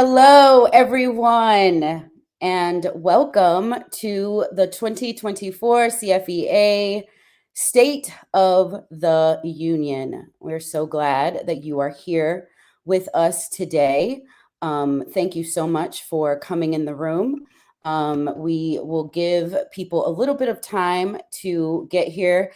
Hello, everyone, and welcome to the 2024 CFEA State of the Union. We're so glad that you are here with us today. Thank you so much for coming in the room. We will give people a little bit of time to get here.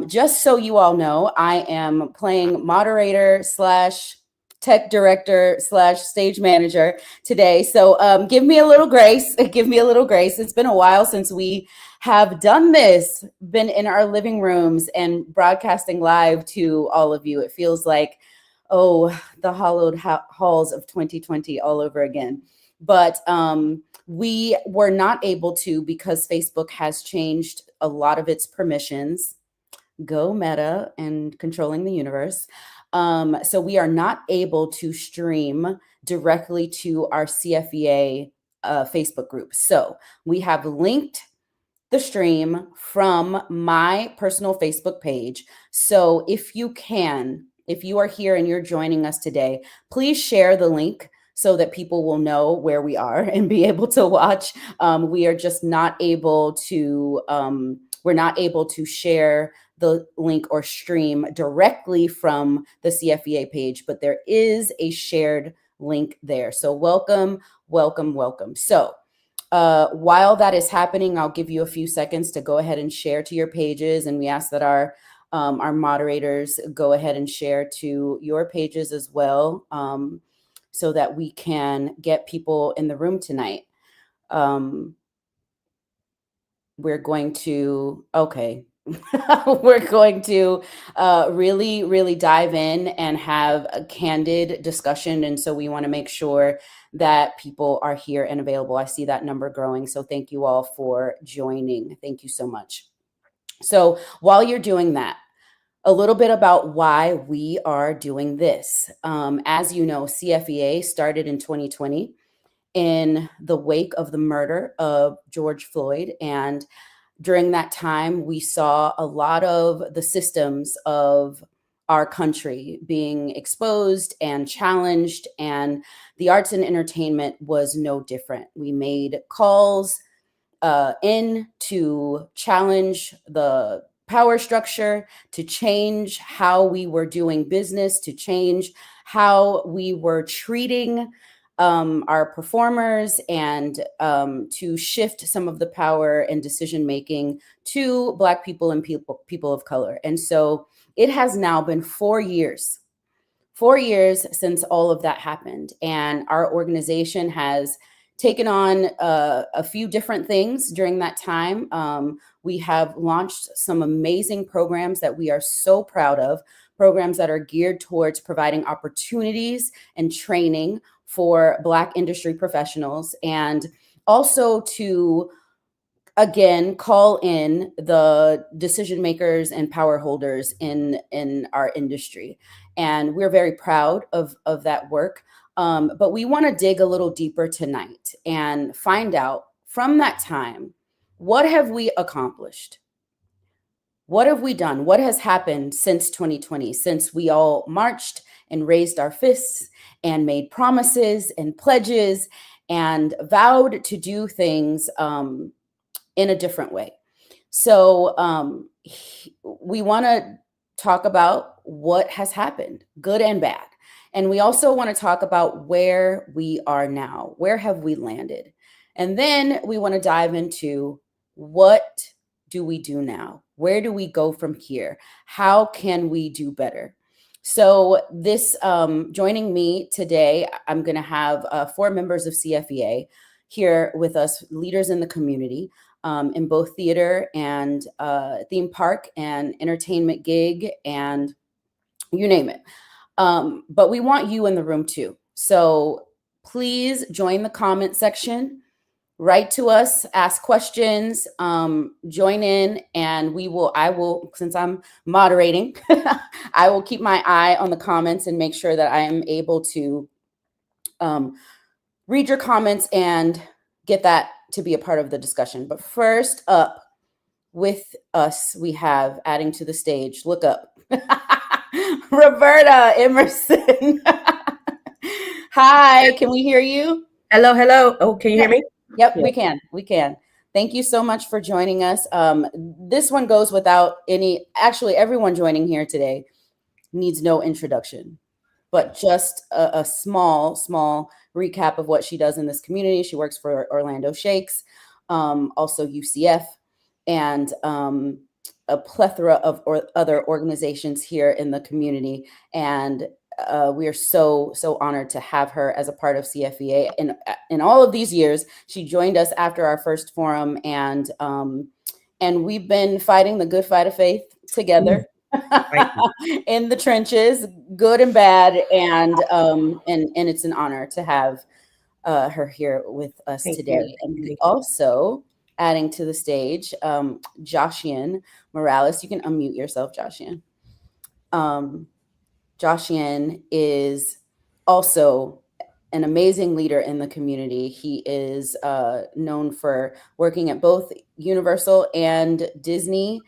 Just so you all know, I am playing moderator slash tech director slash stage manager today. So give me a little grace. Give me a little grace. It's been a while since we have done this, been in our living rooms and broadcasting live to all of you. It feels like, oh, the hollowed halls of 2020 all over again. But we were not able to because Facebook has changed a lot of its permissions. Go Meta and controlling the universe. So we are not able to stream directly to our CFEA Facebook group. So we have linked the stream from my personal Facebook page. So if you are here and you're joining us today, please share the link so that people will know where we are and be able to watch. We are just not able to, we're not able to share the link or stream directly from the CFEA page, but there is a shared link there. So welcome, welcome, welcome. So while that is happening, I'll give you a few seconds to go ahead and share to your pages. And we ask that our moderators go ahead and share to your pages as well, so that we can get people in the room tonight. We're going to, okay. We're going to really, really dive in and have a candid discussion. And so we want to make sure that people are here and available. I see that number growing. So thank you all for joining. Thank you so much. So while you're doing that, a little bit about why we are doing this. As you know, CFEA started in 2020 in the wake of the murder of George Floyd. And during that time, we saw a lot of the systems of our country being exposed and challenged, and the arts and entertainment was no different. We made calls in to challenge the power structure, to change how we were doing business, to change how we were treating our performers, and to shift some of the power and decision making to Black people and people of color. And so it has now been 4 years since all of that happened. And our organization has taken on a few different things during that time. We have launched some amazing programs that we are so proud of, programs that are geared towards providing opportunities and training for Black industry professionals, and also to, again, call in the decision makers and power holders in our industry. And we're very proud of that work. But we want to dig a little deeper tonight and find out from that time, what have we accomplished? What have we done? What has happened since 2020, since we all marched and raised our fists and made promises and pledges and vowed to do things in a different way? So we want to talk about what has happened, good and bad. And we also want to talk about where we are now. Where have we landed? And then we want to dive into, what do we do now? Where do we go from here? How can we do better? So this, joining me today, I'm going to have 4 members of CFEA here with us, leaders in the community, in both theater and theme park and entertainment gig and you name it. But we want you in the room too. So please join the comment section, write to us, ask questions, join in, and I will, since I'm moderating, I will keep my eye on the comments and make sure that I am able to read your comments and get that to be a part of the discussion. But first up with us, we have, adding to the stage, look up, Roberta Emerson. Hi, can we hear you? Hello, hello. Oh, can you hear me? Yep, Yeah. we can. We can. Thank you so much for joining us. This one goes without actually, everyone joining here today needs no introduction, but just a small recap of what she does in this community. She works for Orlando Shakes, also UCF, and a plethora of other organizations here in the community. And we are so honored to have her as a part of CFEA. In all of these years, she joined us after our first forum, and we've been fighting the good fight of faith together. Right. In the trenches, good and bad, and it's an honor to have her here with us Thank today. you. And Thank you. also adding to the stage, Joshian Morales. You can unmute yourself, Joshian. Joshian is also an amazing leader in the community. He is known for working at both Universal and Disney.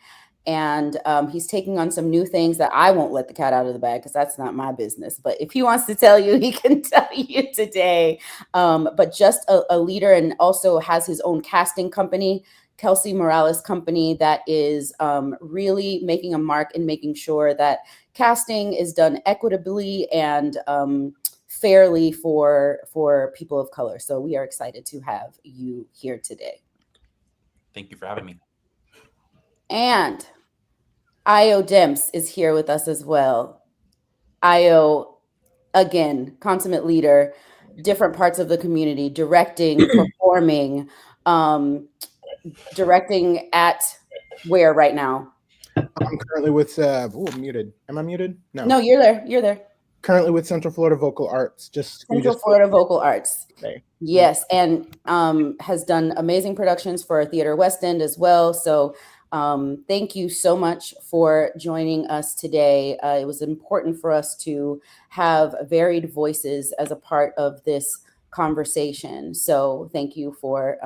And he's taking on some new things that I won't let the cat out of the bag because that's not my business. But if he wants to tell you, he can tell you today. But just a leader, and also has his own casting company, Kelsey Morales Company, that is really making a mark and making sure that casting is done equitably and fairly for people of color. So we are excited to have you here today. Thank you for having me. And Io Demps is here with us as well. Io, again, consummate leader, different parts of the community, directing, performing, directing at where right now? I'm currently with muted. Am I muted? No, you're there. You're there. Currently with Central Florida Vocal Arts. Central Florida Vocal Arts. Today. Yes, and has done amazing productions for Theater West End as well. So thank you so much for joining us today. It was important for us to have varied voices as a part of this conversation. So thank you for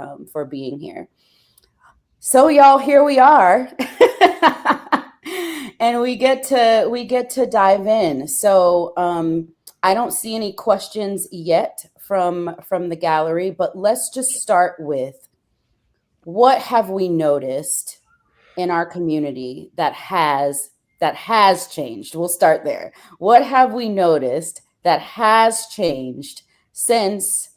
being here. So y'all, here we are. And we get to dive in. So I don't see any questions yet from the gallery, but let's just start with, what have we noticed in our community that has changed? We'll start there. What have we noticed that has changed since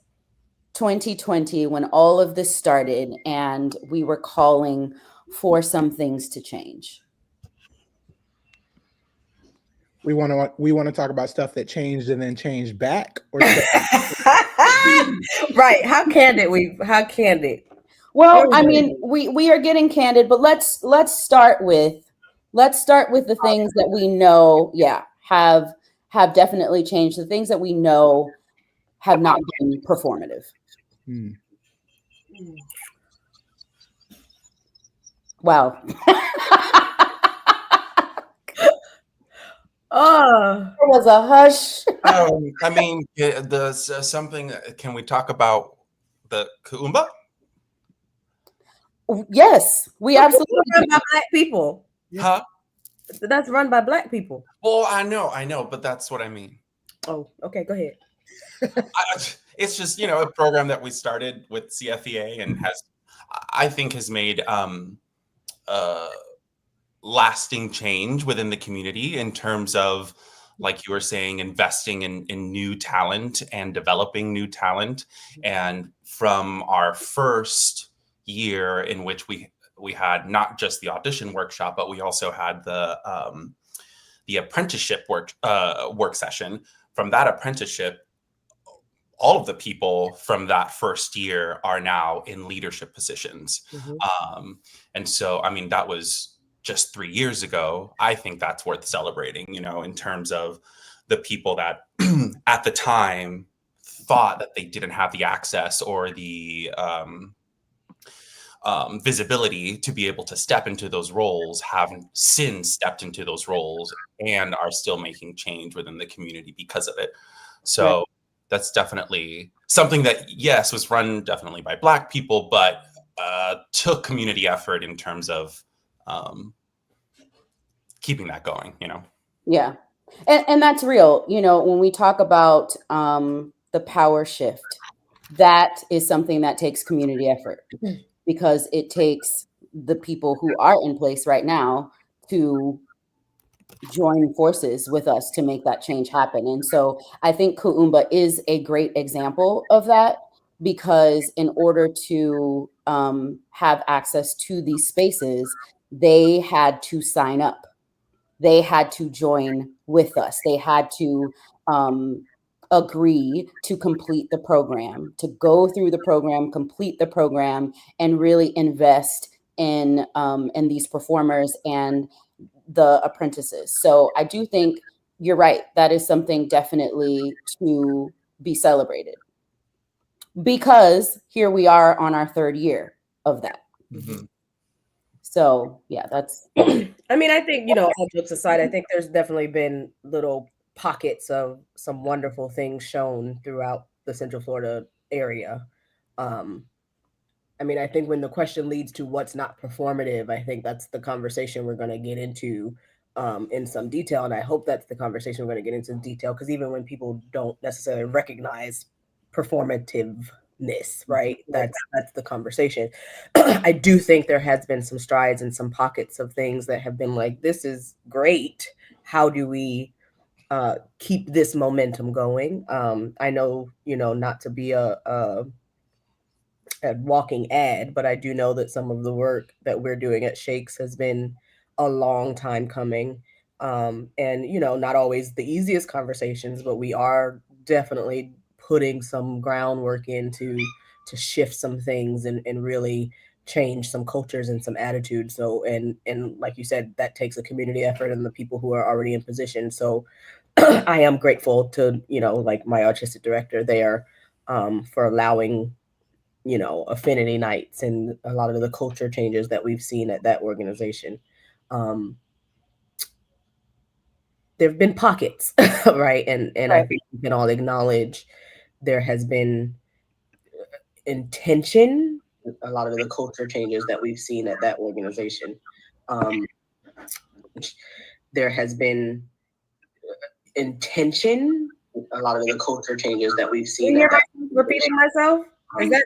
2020, when all of this started and we were calling for some things to change? We want to talk about stuff that changed and then changed back, or Right. How candid? Well, I mean, we are getting candid, but let's start with the things that we know, have definitely changed. The things that we know have not been performative. Wow. There was a hush. I mean, something. Can we talk about the Kuumba? Yes, we absolutely run by Black people. Huh? That's run by Black people. Well, I know, but that's what I mean. Oh, okay, go ahead. It's just, a program that we started with CFEA and I think has made lasting change within the community in terms of, like you were saying, investing in new talent and developing new talent. And from our first year, in which we had not just the audition workshop, but we also had the apprenticeship work session. From that apprenticeship, all of the people from that first year are now in leadership positions. And so, I mean, that was just 3 years ago. I think that's worth celebrating, in terms of the people that at the time thought that they didn't have the access or the visibility to be able to step into those roles, have since stepped into those roles and are still making change within the community because of it. So that's definitely something that, yes, was run definitely by Black people, but took community effort in terms of keeping that going, Yeah. And that's real. When we talk about the power shift, that is something that takes community effort, because it takes the people who are in place right now to join forces with us to make that change happen. And so I think Kuumba is a great example of that, because in order to have access to these spaces, they had to sign up. They had to join with us. They had to agree to complete the program, to go through the program, complete the program, and really invest in these performers and the apprentices. So I do think you're right. That is something definitely to be celebrated, because here we are on our third year of that. Mm-hmm. So yeah, that's. I mean, I think, all jokes aside, I think there's definitely been little pockets of some wonderful things shown throughout the Central Florida area. I mean, I think when the question leads to what's not performative, I think that's the conversation we're going to get into in some detail. And I hope that's the conversation we're going to get into detail, because even when people don't necessarily recognize performativeness, right? That's the conversation. I do think there has been some strides and some pockets of things that have been like, this is great. How do we keep this momentum going? I know, not to be a walking ad, but I do know that some of the work that we're doing at Shakes has been a long time coming. And, not always the easiest conversations, but we are definitely putting some groundwork into to shift some things and really change some cultures and some attitudes. So, and like you said, that takes a community effort and the people who are already in position. So I am grateful to, like my artistic director there, for allowing affinity nights and a lot of the culture changes that we've seen at that organization. There have been pockets, right? And Right. I think we can all acknowledge there has been intention, a lot of the culture changes that we've seen at that organization. There has been intention, a lot of the culture changes that we've seen. Repeating myself? Is that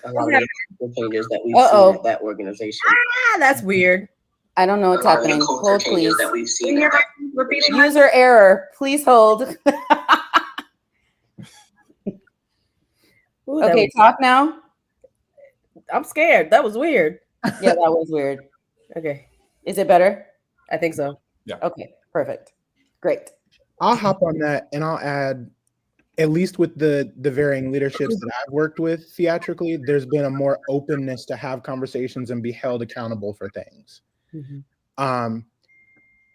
a lot of the changes that we've seen at that organization? That's weird. I don't know what's happening. Hold, please. That we've seen. Repeating User error. Please hold. Ooh, Okay, talk now. I'm scared. That was weird. Yeah, that was weird. Okay. Is it better? I think so. Yeah. Okay, perfect. Great. I'll hop on that and I'll add, at least with the varying leaderships that I've worked with theatrically, there's been a more openness to have conversations and be held accountable for things. Mm-hmm.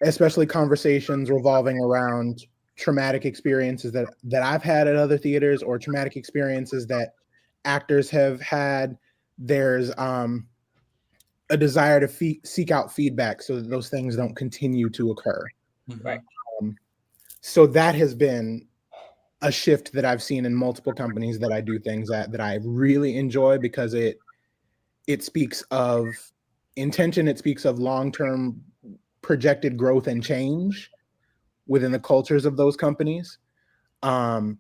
Especially conversations revolving around traumatic experiences that I've had at other theaters, or traumatic experiences that actors have had. There's a desire to seek out feedback so that those things don't continue to occur. Right. So that has been a shift that I've seen in multiple companies that I do things at, that I really enjoy, because it speaks of intention. It speaks of long-term projected growth and change within the cultures of those companies. And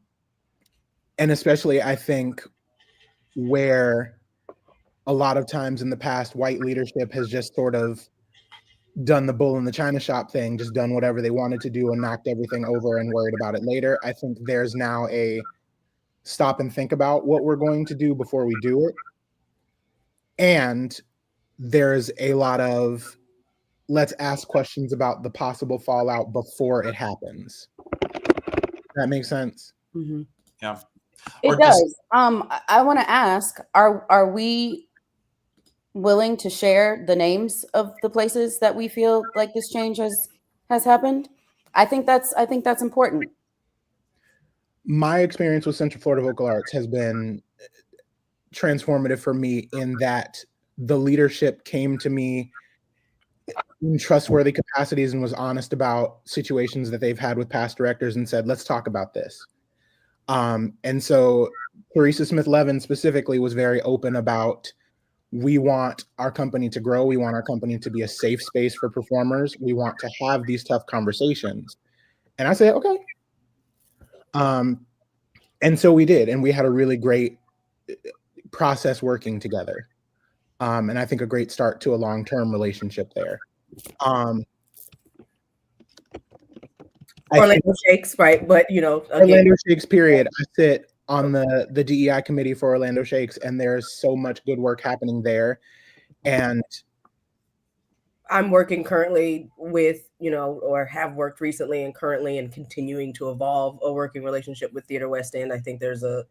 especially, I think, where a lot of times in the past, white leadership has just sort of done the bull in the china shop thing, just done whatever they wanted to do and knocked everything over and worried about it later. I think there's now a stop and think about what we're going to do before we do it. And there's a lot of, let's ask questions about the possible fallout before it happens. That makes sense? Mm-hmm. Yeah. It does. I want to ask, are we willing to share the names of the places that we feel like this change has happened? I think that's important. My experience with Central Florida Vocal Arts has been transformative for me, in that the leadership came to me in trustworthy capacities and was honest about situations that they've had with past directors and said, let's talk about this. And so Teresa Smith-Levin specifically was very open about, we want our company to grow. We want our company to be a safe space for performers. We want to have these tough conversations. And I said, okay. And so we did, and we had a really great process working together. And I think a great start to a long-term relationship there. Orlando Shakes, right? But you know, again, Orlando Shakes, period. I sit on the DEI committee for Orlando Shakes, and there's so much good work happening there. And I'm working currently with, you know, or have worked recently and currently and continuing to evolve a working relationship with Theater West End. I think there's a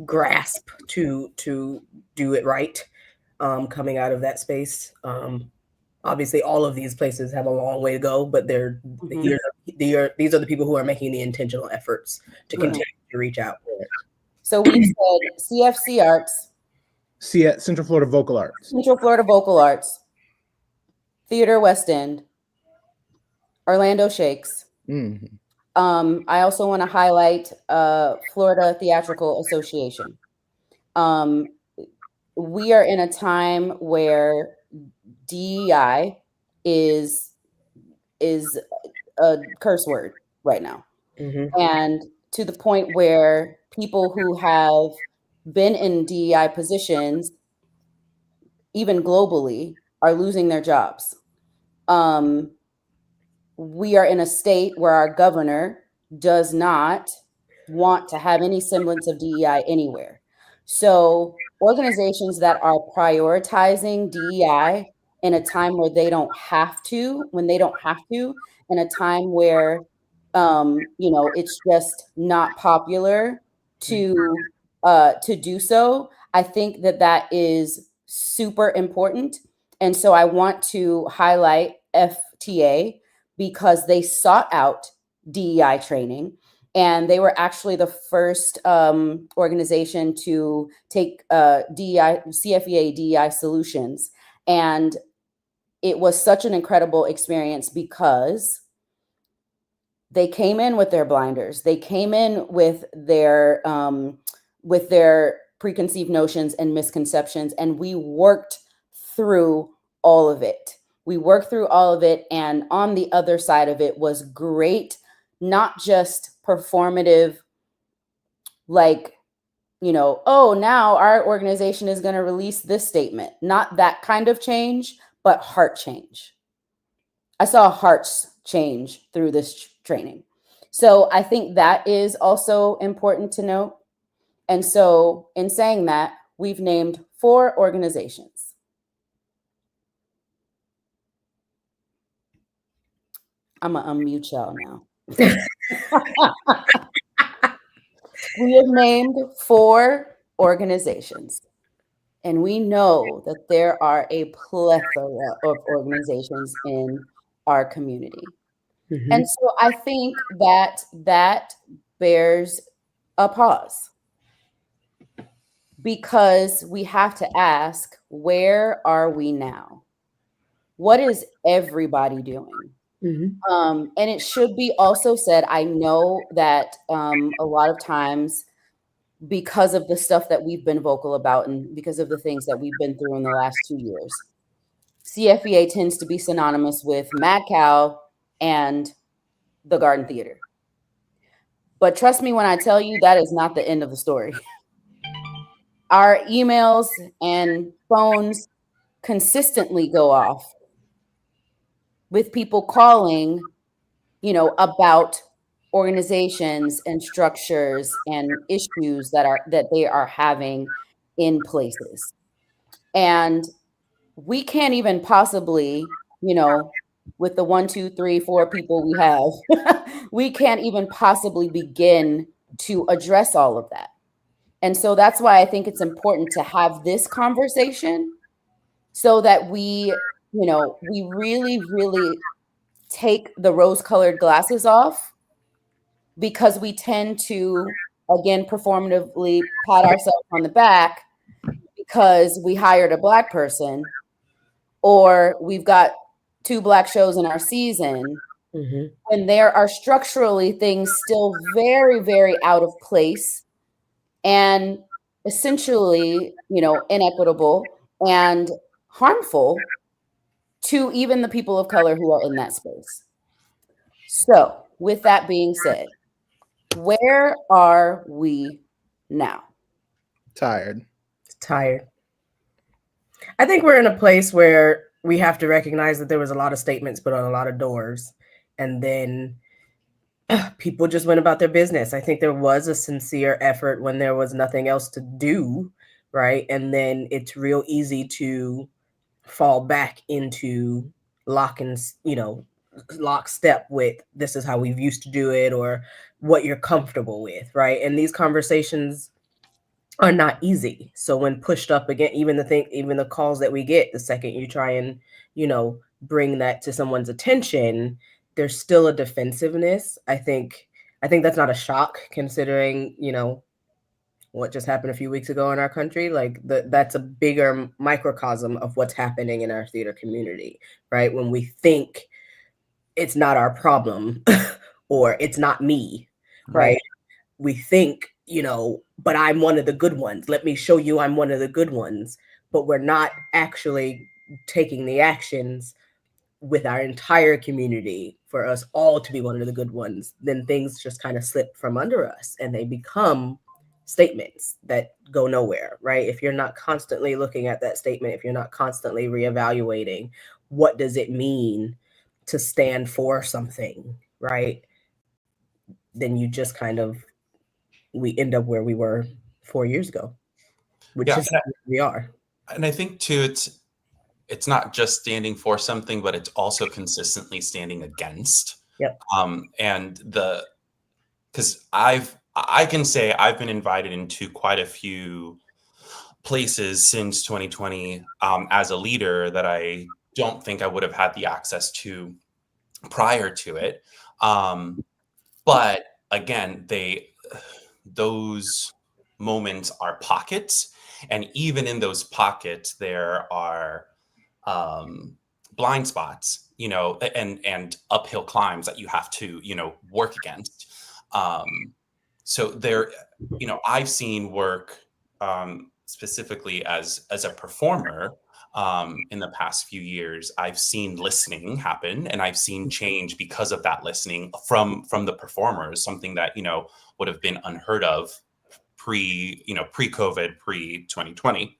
grasp to do it right, coming out of that space. Obviously, all of these places have a long way to go, but these are the people who are making the intentional efforts to continue to reach out. So we've said CFC Arts, Central Florida Vocal Arts, Central Florida Vocal Arts, Theater West End, Orlando Shakes. I also want to highlight Florida Theatrical Association. We are in a time where DEI is a curse word right now. And to the point where people who have been in DEI positions, even globally, are losing their jobs. We are in a state where our governor does not want to have any semblance of DEI anywhere. So organizations that are prioritizing DEI in a time where they don't have to, in a time where you know, it's just not popular to do so, I think that is super important. And so I want to highlight FTA because they sought out DEI training. And they were actually the first organization to take CFEA DEI solutions. And it was such an incredible experience because they came in with their blinders. They came in with their preconceived notions and misconceptions, and we worked through all of it. And on the other side of it was great, not just performative, like, you know, oh, now our organization is going to release this statement. Not that kind of change, but heart change. I saw hearts change through this training. So I think that is also important to note. And so in saying that, we've named 4 organizations. I'm going to unmute y'all now. We have named 4 organizations. And we know that there are a plethora of organizations in our community. And so I think that bears a pause, because we have to ask, where are we now? What is everybody doing? And it should be also said, I know that a lot of times, because of the stuff that we've been vocal about and because of the things that we've been through in the last 2 years, CFEA tends to be synonymous with Mad Cow and the Garden Theater. But trust me when I tell you, that is not the end of the story. Our emails and phones consistently go off with people calling, you know, about organizations and structures and issues that they are having in places. And we can't even possibly, you know, with the 1, 2, 3, 4 people we have, we can't even possibly begin to address all of that. And so that's why I think it's important to have this conversation so that we, you know, we really, really take the rose-colored glasses off, because we tend to, again, performatively pat ourselves on the back because we hired a Black person, or we've got 2 Black shows in our season, and there are structurally things still very, very out of place and essentially, you know, inequitable and harmful to even the people of color who are in that space. So with that being said, Where are we now? Tired. Tired. I think we're in a place where we have to recognize that there was a lot of statements put on a lot of doors, and then people just went about their business. I think there was a sincere effort when there was nothing else to do, right? And then it's real easy to fall back into lockstep with this is how we've used to do it or what you're comfortable with, right? And these conversations are not easy. So when pushed up again, even the calls that we get, the second you try and, bring that to someone's attention, there's still a defensiveness. I think that's not a shock considering, what just happened a few weeks ago in our country. Like that's a bigger microcosm of what's happening in our theater community, right? When we think it's not our problem or it's not me, right? We think, but I'm one of the good ones. Let me show you I'm one of the good ones. But we're not actually taking the actions with our entire community for us all to be one of the good ones. Then things just kind of slip from under us and they become statements that go nowhere, right? If you're not constantly looking at that statement, if you're not constantly reevaluating, what does it mean to stand for something, right? Then you just we end up where we were 4 years ago, which is where we are. And I think too, it's not just standing for something, but it's also consistently standing against. Yep. And because I can say I've been invited into quite a few places since 2020 as a leader that I don't think I would have had the access to prior to it. But again, those moments are pockets, and even in those pockets, there are blind spots, and uphill climbs that you have to, work against. So there, I've seen work specifically as a performer in the past few years. I've seen listening happen, and I've seen change because of that listening from the performers, something that would have been unheard of pre-COVID, pre-2020.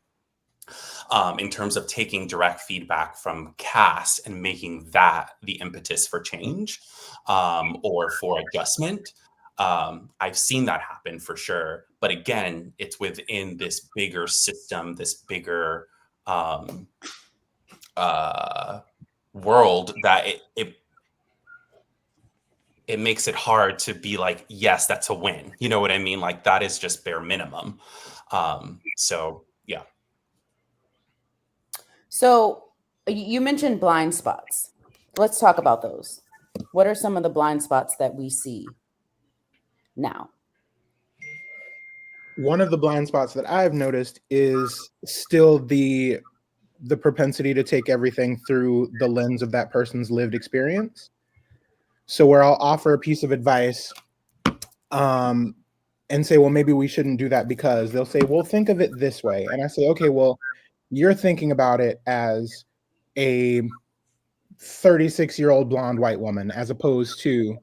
In terms of taking direct feedback from cast and making that the impetus for change or for adjustment. I've seen that happen for sure. But again, it's within this bigger system, this bigger world that it makes it hard to be like, yes, that's a win. You know what I mean? Like that is just bare minimum. So yeah. So you mentioned blind spots. Let's talk about those. What are some of the blind spots that we see now? One of the blind spots that I've noticed is still the propensity to take everything through the lens of that person's lived experience. So where I'll offer a piece of advice and say, well, maybe we shouldn't do that because they'll say, well, think of it this way. And I say, okay, well, you're thinking about it as a 36-year-old blonde white woman, as opposed to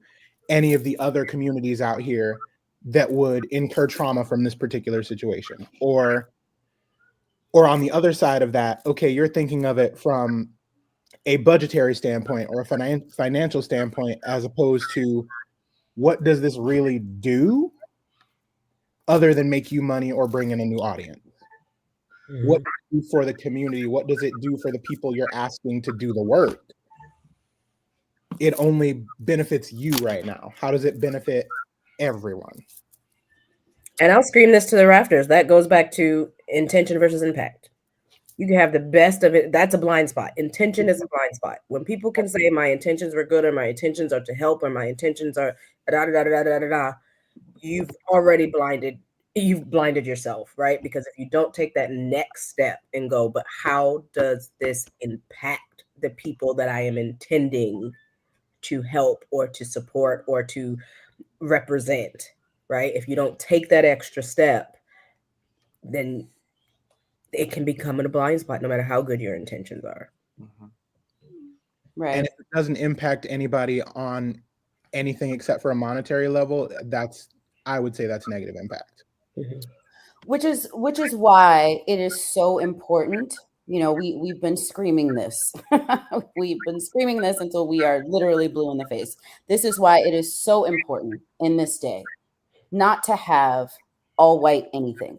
any of the other communities out here that would incur trauma from this particular situation. Or on the other side of that, okay, you're thinking of it from a budgetary standpoint or a financial standpoint, as opposed to what does this really do other than make you money or bring in a new audience? Mm-hmm. What does it do for the community? What does it do for the people you're asking to do the work? It only benefits you right now. How does it benefit everyone? And I'll scream this to the rafters. That goes back to intention versus impact. You can have the best of it. That's a blind spot. Intention is a blind spot. When people can say my intentions were good or my intentions are to help or my intentions are you've already blinded yourself, right? Because if you don't take that next step and go, but how does this impact the people that I am intending to help or to support or to represent, right? If you don't take that extra step, then it can become a blind spot no matter how good your intentions are. Mm-hmm. Right. And if it doesn't impact anybody on anything except for a monetary level, that's I would say that's negative impact. Mhm. Which is why it is so important. You know, we've been screaming this. We've been screaming this until we are literally blue in the face. This is why it is so important in this day not to have all white anything.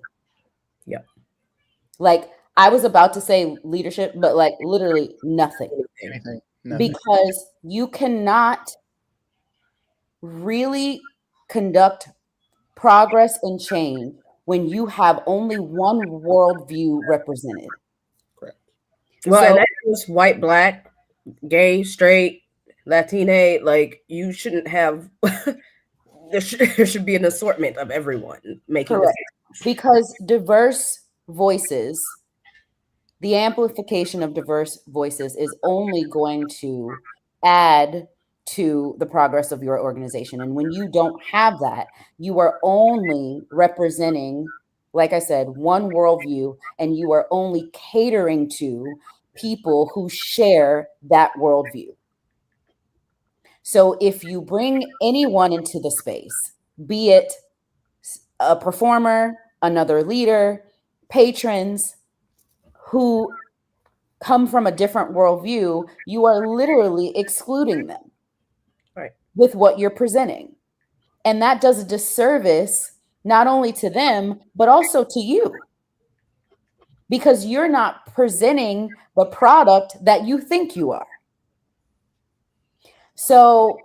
Yeah. Like I was about to say leadership, but like literally nothing. Anything. Nothing. Because you cannot really conduct progress and change when you have only one worldview represented. Correct. Well, So- and that is white, black, gay, straight, Latina. Like you shouldn't have. there should be an assortment of everyone making Correct. decisions. Because diverse voices, the amplification of diverse voices is only going to add to the progress of your organization. And when you don't have that, you are only representing, like I said, one worldview, and you are only catering to people who share that worldview. So if you bring anyone into the space, be it a performer, another leader, patrons who come from a different worldview, you are literally excluding them Right. with what you're presenting. And that does a disservice not only to them, but also to you. Because you're not presenting the product that you think you are. So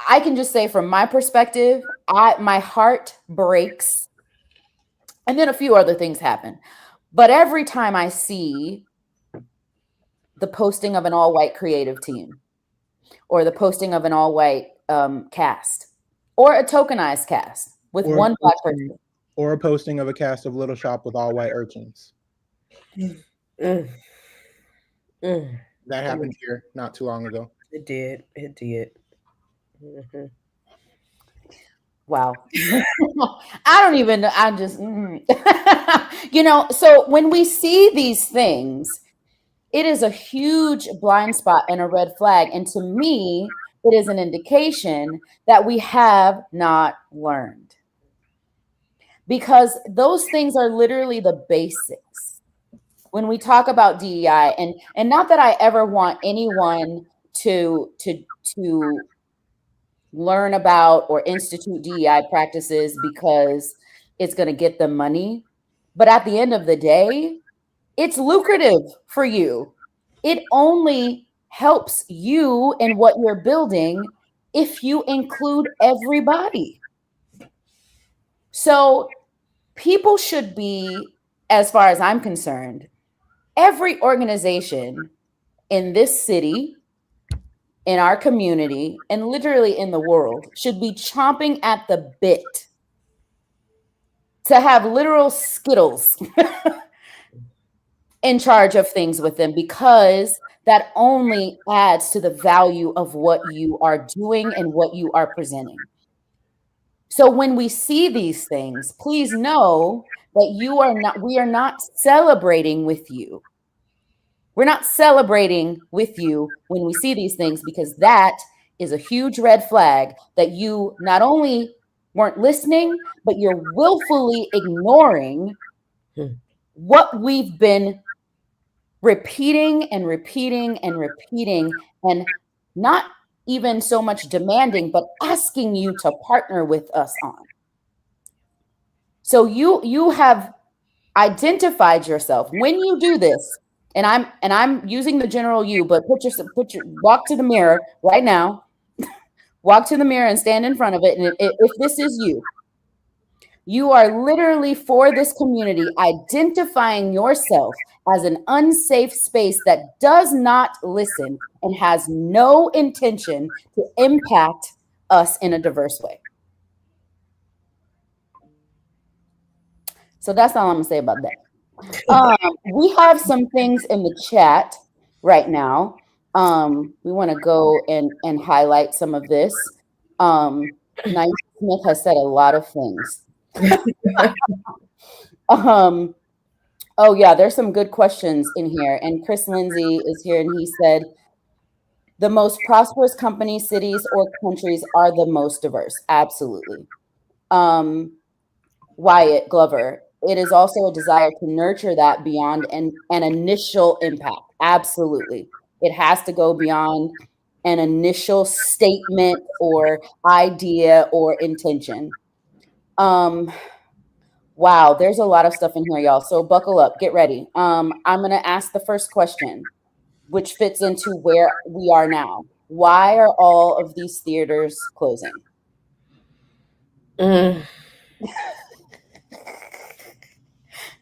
I can just say from my perspective, my heart breaks. And then a few other things happen. But every time I see the posting of an all-white creative team or the posting of an all-white cast or a tokenized cast with Or one black person. Or a posting of a cast of Little Shop with all white urchins. Mm. Mm. That happened here not too long ago. It did. It did. Mm-hmm. Wow. I'm just, you know, so when we see these things, it is a huge blind spot and a red flag. And to me, it is an indication that we have not learned. Because those things are literally the basics. When we talk about DEI, and not that I ever want anyone to learn about or institute DEI practices because it's going to get them money. But at the end of the day, it's lucrative for you. It only helps you and what you're building if you include everybody. So people should be, as far as I'm concerned, every organization in this city, in our community, and literally in the world should be chomping at the bit to have literal Skittles in charge of things with them, because that only adds to the value of what you are doing and what you are presenting. So when we see these things, please know that we are not celebrating with you. We're not celebrating with you when we see these things, because that is a huge red flag that you not only weren't listening, but you're willfully ignoring what we've been repeating and repeating and repeating, and not even so much demanding, but asking you to partner with us on. So you have identified yourself when you do this. And I'm using the general you, but walk to the mirror right now. Walk to the mirror and stand in front of it. And if this is you, you are literally for this community identifying yourself as an unsafe space that does not listen and has no intention to impact us in a diverse way. So that's all I'm gonna say about that. We have some things in the chat right now. We want to go and highlight some of this. Nice Smith has said a lot of things. Oh yeah, there's some good questions in here. And Chris Lindsay is here, and he said, the most prosperous companies, cities, or countries are the most diverse. Absolutely. Wyatt Glover, it is also a desire to nurture that beyond an initial impact. Absolutely. It has to go beyond an initial statement or idea or intention. Wow, there's a lot of stuff in here, y'all. So buckle up, get ready. I'm gonna ask the first question, which fits into where we are now. Why are all of these theaters closing?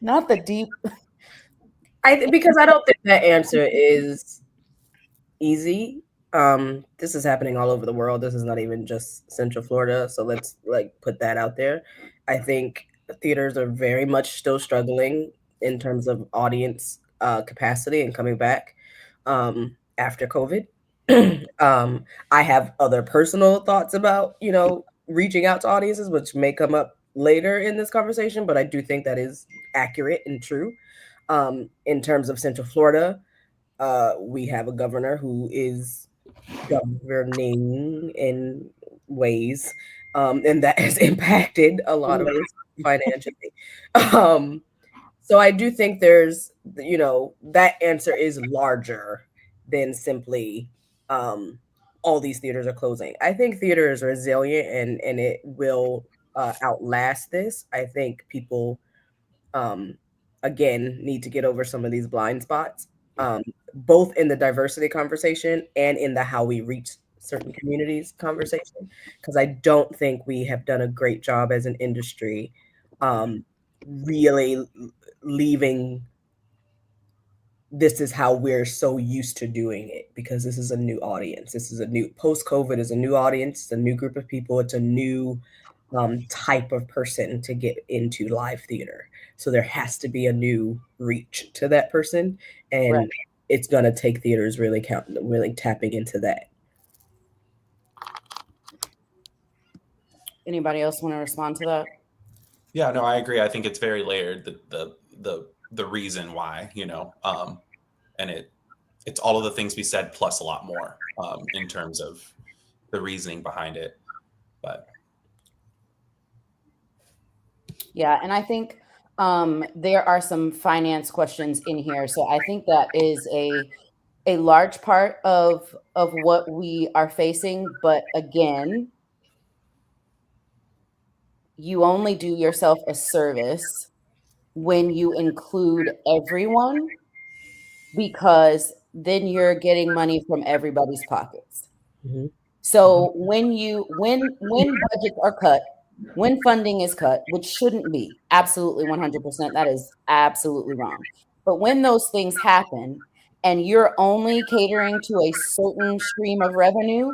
Not the deep. Because I don't think that answer is easy. This is happening all over the world. This is not even just Central Florida. So let's put that out there. I think theaters are very much still struggling in terms of audience capacity and coming back after COVID. I have other personal thoughts about, reaching out to audiences, which may come up later in this conversation, but I do think that is accurate and true. In terms of Central Florida, we have a governor who is governing in ways, and that has impacted a lot of us financially. So I do think there's, that answer is larger than simply all these theaters are closing. I think theater is resilient and it will outlast this. I think people again need to get over some of these blind spots, both in the diversity conversation and in the how we reach certain communities conversation, because I don't think we have done a great job as an industry really leaving this is how we're so used to doing it, because this is a new audience. This is a new post-COVID is a new audience, it's a new group of people, it's a new type of person to get into live theater. So there has to be a new reach to that person, and Right. it's gonna take theaters really tapping into that. Anybody else want to respond to that? Yeah, no, I agree. I think it's very layered. The reason why, and it's all of the things we said plus a lot more in terms of the reasoning behind it. But yeah, and I think there are some finance questions in here, so I think that is a large part of what we are facing. But again, you only do yourself a service when you include everyone, because then you're getting money from everybody's pockets. Mm-hmm. So when budgets are cut, when funding is cut, which shouldn't be, absolutely 100%, that is absolutely wrong. But when those things happen and you're only catering to a certain stream of revenue,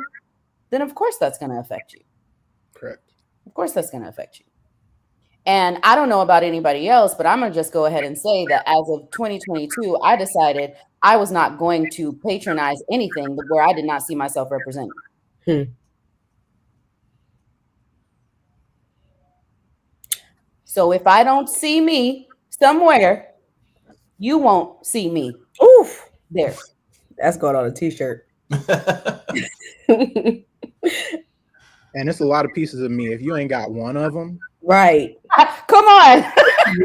then of course that's going to affect you. Correct. Of course that's going to affect you. And I don't know about anybody else, but I'm going to just go ahead and say that as of 2022, I decided I was not going to patronize anything where I did not see myself represented. So if I don't see me somewhere, you won't see me. Oof. There. That's going on a t-shirt. And it's a lot of pieces of me. If you ain't got one of them, right. Come on.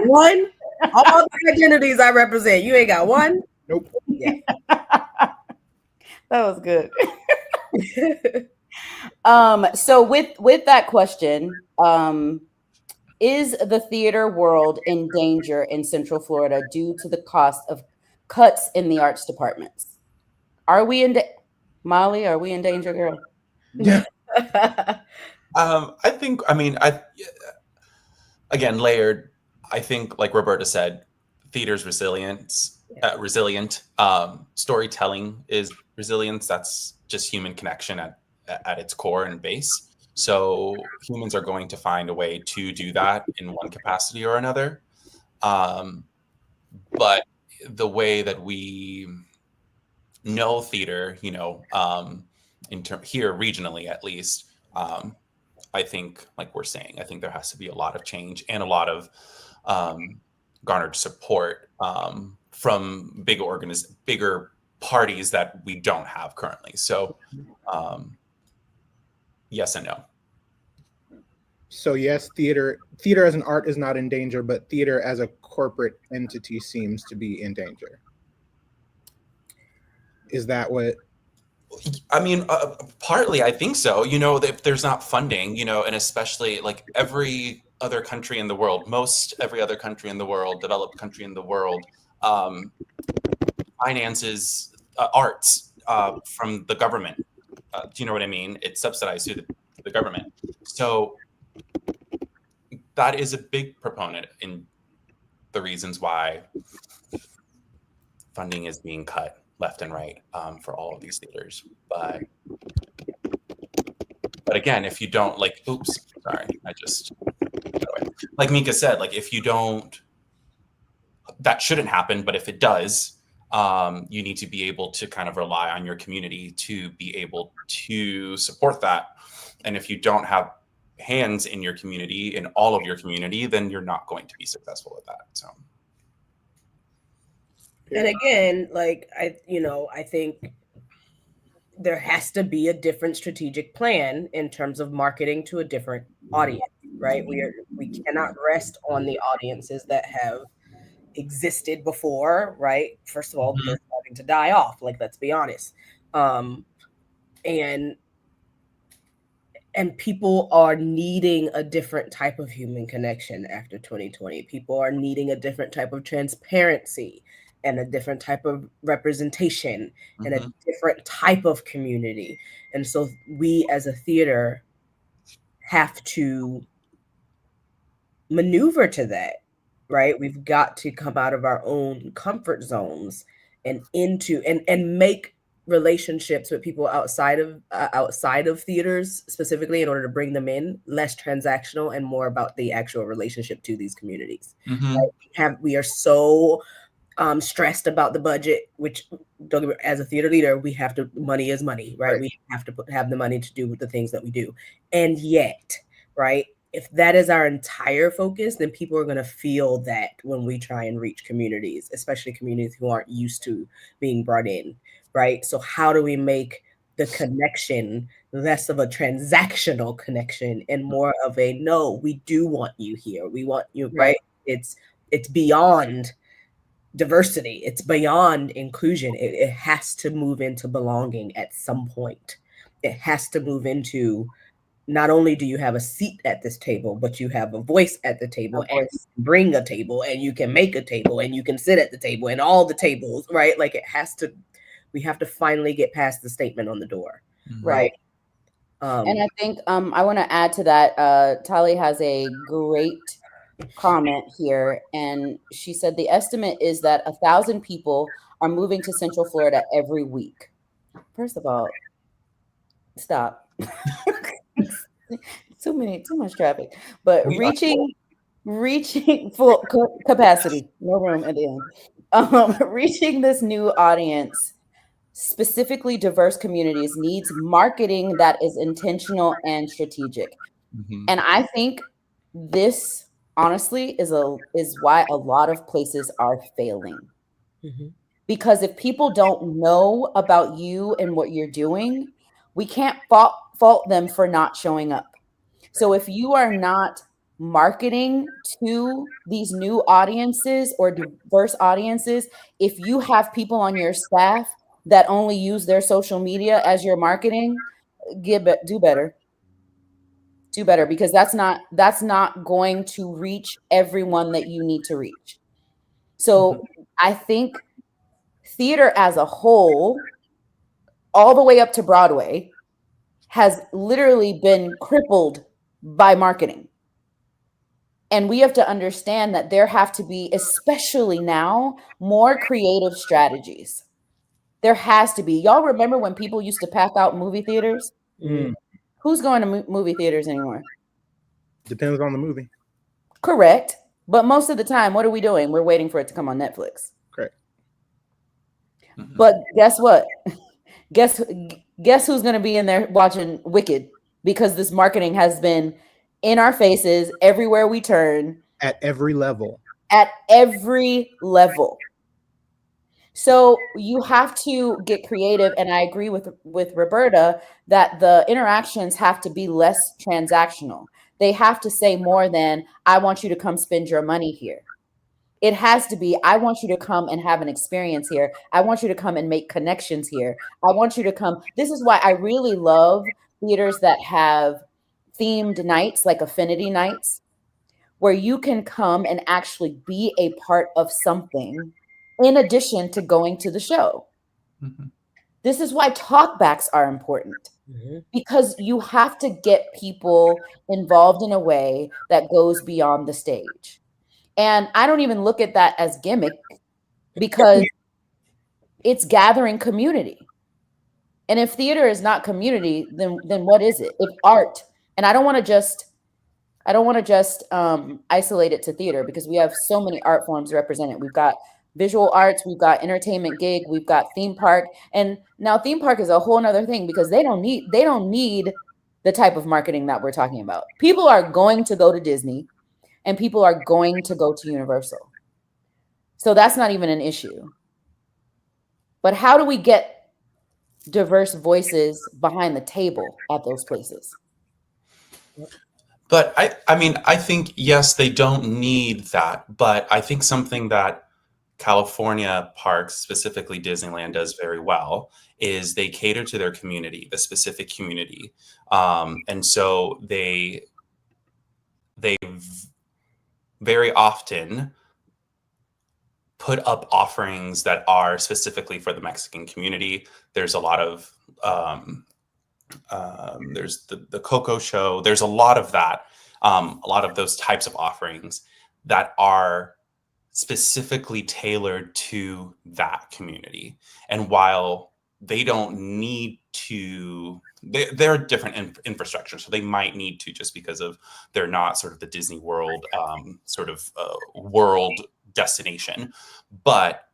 One? All the identities I represent. You ain't got one? Nope. Yeah. That was good. So with that question, is the theater world in danger in Central Florida due to the cost of cuts in the arts departments? Are we in Molly, are we in danger, girl? Yeah. I think, again, layered. I think, like Roberta said, theater's resilient. Storytelling is resilience. That's just human connection at its core and base. So humans are going to find a way to do that in one capacity or another. But the way that we know theater, here regionally at least, I think, like we're saying, I think there has to be a lot of change and a lot of garnered support from bigger parties that we don't have currently. So yes and no. So yes, theater as an art is not in danger, but theater as a corporate entity seems to be in danger. Is that what? I mean, partly I think so. If there's not funding, and especially like every other country in the world, most every other country in the world, developed country in the world, finances arts from the government. Do you know what I mean? It's subsidized through the government. So that is a big proponent in the reasons why funding is being cut left and right for all of these theaters. But again, if you don't like Mika said, like if you don't, that shouldn't happen. But if it does, you need to be able to kind of rely on your community to be able to support that. And if you don't have hands in your community, in all of your community, then you're not going to be successful with that. So. And again, like I think there has to be a different strategic plan in terms of marketing to a different audience, right? We cannot rest on the audiences that have existed before, right? First of all, they're starting to die off. Like, let's be honest. And people are needing a different type of human connection after 2020. People are needing a different type of transparency and a different type of representation and a different type of community. And so we as a theater have to maneuver to that, right? We've got to come out of our own comfort zones and into and make relationships with people outside of theaters specifically, in order to bring them in, less transactional and more about the actual relationship to these communities. Right? We are so stressed about the budget, which, don't get me, as a theater leader, we have to, money is money, right? We have to have the money to do the things that we do. And yet, right, if that is our entire focus, then people are going to feel that when we try and reach communities, especially communities who aren't used to being brought in, right? So how do we make the connection less of a transactional connection and more of a, no, we do want you here. We want you, right? It's beyond diversity. It's beyond inclusion. It has to move into belonging at some point. It has to move into, not only do you have a seat at this table, but you have a voice at the table, and you can bring a table, and you can make a table, and you can sit at the table, and all the tables, right? Like, we have to finally get past the statement on the door, right? And I think I want to add to that. Tali has a great comment here, and she said the estimate is that 1,000 people are moving to Central Florida every week. First of all, stop. Too much traffic, but reaching full capacity, no room at the end. Reaching this new audience, specifically diverse communities, needs marketing that is intentional and strategic. And I think this, honestly, is why a lot of places are failing. Because if people don't know about you and what you're doing, we can't fault them for not showing up. So if you are not marketing to these new audiences or diverse audiences, if you have people on your staff that only use their social media as your marketing, do better. Do better, because that's not going to reach everyone that you need to reach. So I think theater as a whole, all the way up to Broadway, has literally been crippled by marketing. And we have to understand that there have to be, especially now, more creative strategies. There has to be. Y'all remember when people used to pack out movie theaters? Who's going to movie theaters anymore? Depends on the movie. Correct. But most of the time, what are we doing? We're waiting for it to come on Netflix. Correct. But guess what? Guess who's going to be in there watching Wicked? Because this marketing has been in our faces everywhere we turn. At every level. At every level. So you have to get creative. And I agree with Roberta that the interactions have to be less transactional. they have to say more than, I want you to come spend your money here. It has to be, I want you to come and have an experience here. I want you to come and make connections here. I want you to come. This is why I really love theaters that have themed nights, like affinity nights, where you can come and actually be a part of something in addition to going to the show. Mhm. This is why talkbacks are important, because you have to get people involved in a way that goes beyond the stage. And I don't even look at that as gimmick, because it's gathering community. And if theater is not community, then what is it? If art, and I don't want to just isolate it to theater, because we have so many art forms represented. We've got visual arts, we've got entertainment gig, we've got theme park. And now theme park is a whole nother thing, because they don't need the type of marketing that we're talking about. People are going to go to Disney and people are going to go to Universal. So that's not even an issue. But how do we get diverse voices behind the table at those places? But I mean, I think, yes, they don't need that. But I think something that California parks, specifically Disneyland, does very well is they cater to their community, the specific community. And so they very often put up offerings that are specifically for the Mexican community. There's a lot of there's the Coco show. There's a lot of that, a lot of those types of offerings that are specifically tailored to that community. And while they don't need to, they're different infrastructure, so they might need to, just because of they're not sort of the Disney World world destination, but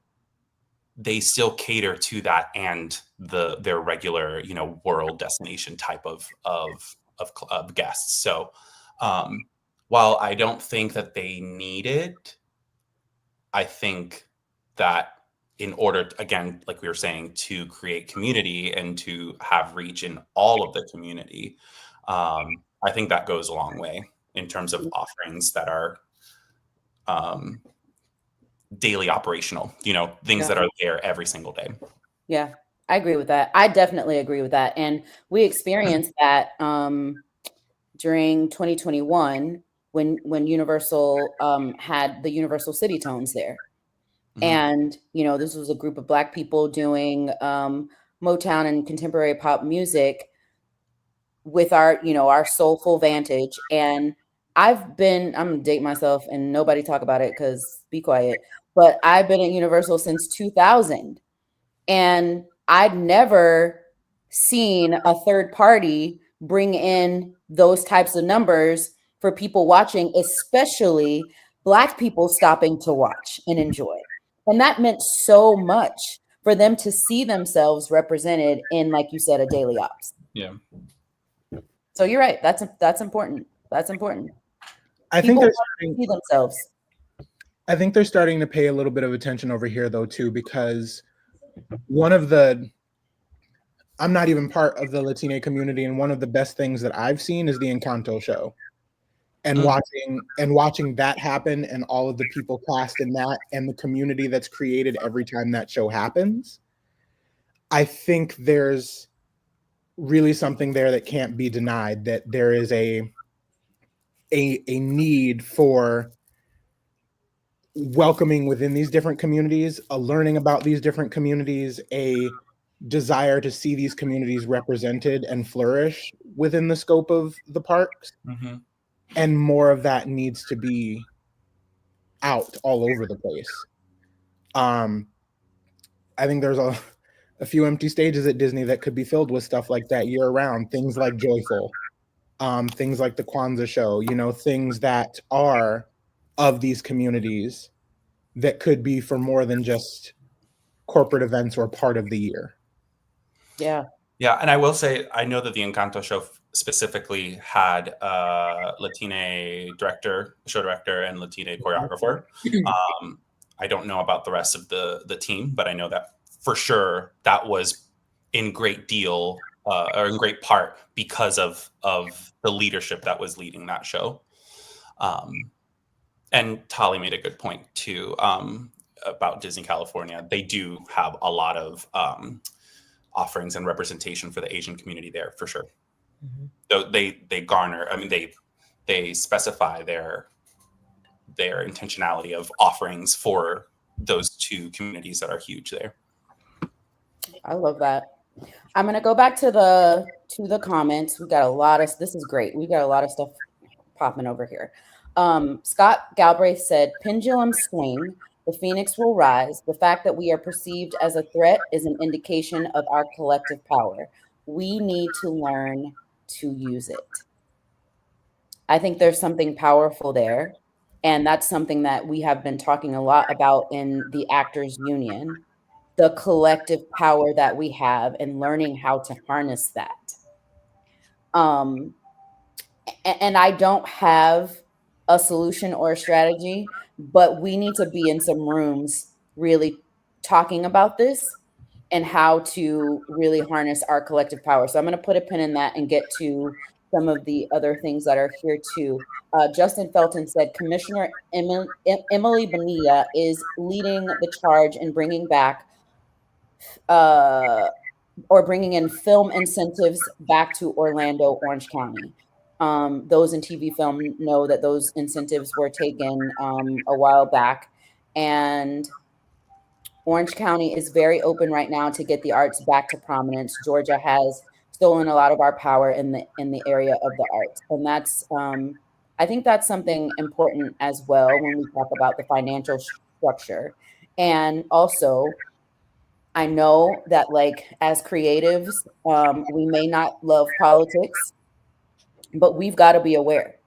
they still cater to that and their regular, world destination type of guests. So while I don't think that they need it, I think that in order, again, like we were saying, to create community and to have reach in all of the community, I think that goes a long way in terms of offerings that are daily operational, things that are there every single day. Yeah, I agree with that. I definitely agree with that. And we experienced that during 2021 when Universal had the Universal City Tones there. Mhm. And, this was a group of Black people doing Motown and contemporary pop music with our soulful vantage. And I'm gonna date myself and nobody talk about it, because be quiet, but I've been at Universal since 2000, and I'd never seen a third party bring in those types of numbers for people watching, especially Black people stopping to watch and enjoy. And that meant so much for them to see themselves represented in, like you said, a daily ops. Yeah. So you're right. That's important. That's important. I think People they're want to starting, see themselves. I think they're starting to pay a little bit of attention over here though too, because I'm not even part of the Latina community, and one of the best things that I've seen is the Encanto show. And watching that happen, and all of the people cast in that, and the community that's created every time that show happens, I think there's really something there that can't be denied, that there is a need for welcoming within these different communities, a learning about these different communities, a desire to see these communities represented and flourish within the scope of the parks. Mm-hmm. And more of that needs to be out all over the place. I think there's a few empty stages at Disney that could be filled with stuff like that year round. Things like Joyful, things like the Kwanzaa show, things that are of these communities that could be for more than just corporate events or part of the year. Yeah. Yeah, and I will say, I know that the Encanto show specifically had Latina show director, and Latina choreographer. I don't know about the rest of the team, but I know that for sure that was in great deal or in great part because of the leadership that was leading that show. And Tali made a good point too, about Disney California. They do have a lot of offerings and representation for the Asian community there, for sure. So they garner, I mean, they specify their intentionality of offerings for those two communities that are huge there. I love that. I'm gonna go back to the comments. We got a lot of, this is great. We got a lot of stuff popping over here. Scott Galbraith said, pendulum swing, the phoenix will rise. The fact that we are perceived as a threat is an indication of our collective power. We need to learn to use it. I think there's something powerful there. And that's something that we have been talking a lot about in the Actors Union, the collective power that we have and learning how to harness that. And I don't have a solution or a strategy, but we need to be in some rooms really talking about this and how to really harness our collective power. So I'm going to put a pin in that and get to some of the other things that are here too. Justin Felton said, Commissioner Emily Bonilla is leading the charge in bringing back or bringing in film incentives back to Orlando, Orange County. Those in TV film know that those incentives were taken a while back, and Orange County is very open right now to get the arts back to prominence. Georgia has stolen a lot of our power in the area of the arts, and that's I think that's something important as well when we talk about the financial structure. And also, I know that like as creatives, we may not love politics, but we've got to be aware.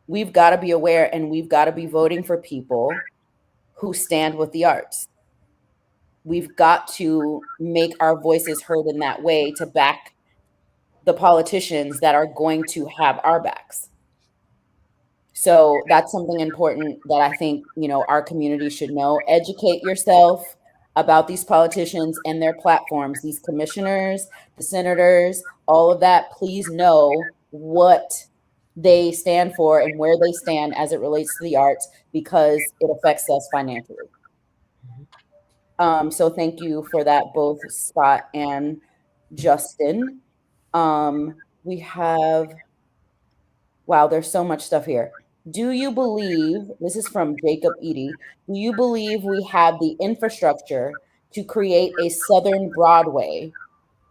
We've got to be aware, and we've got to be voting for people who stand with the arts. We've got to make our voices heard in that way to back the politicians that are going to have our backs. So that's something important that I think, you know, our community should know. Educate yourself about these politicians and their platforms, these commissioners, the senators, all of that. Please know what they stand for and where they stand as it relates to the arts, because it affects us financially. So thank you for that, both Scott and Justin. We have, wow, there's so much stuff here. Do you believe, this is from Jacob Eady, do you believe we have the infrastructure to create a Southern Broadway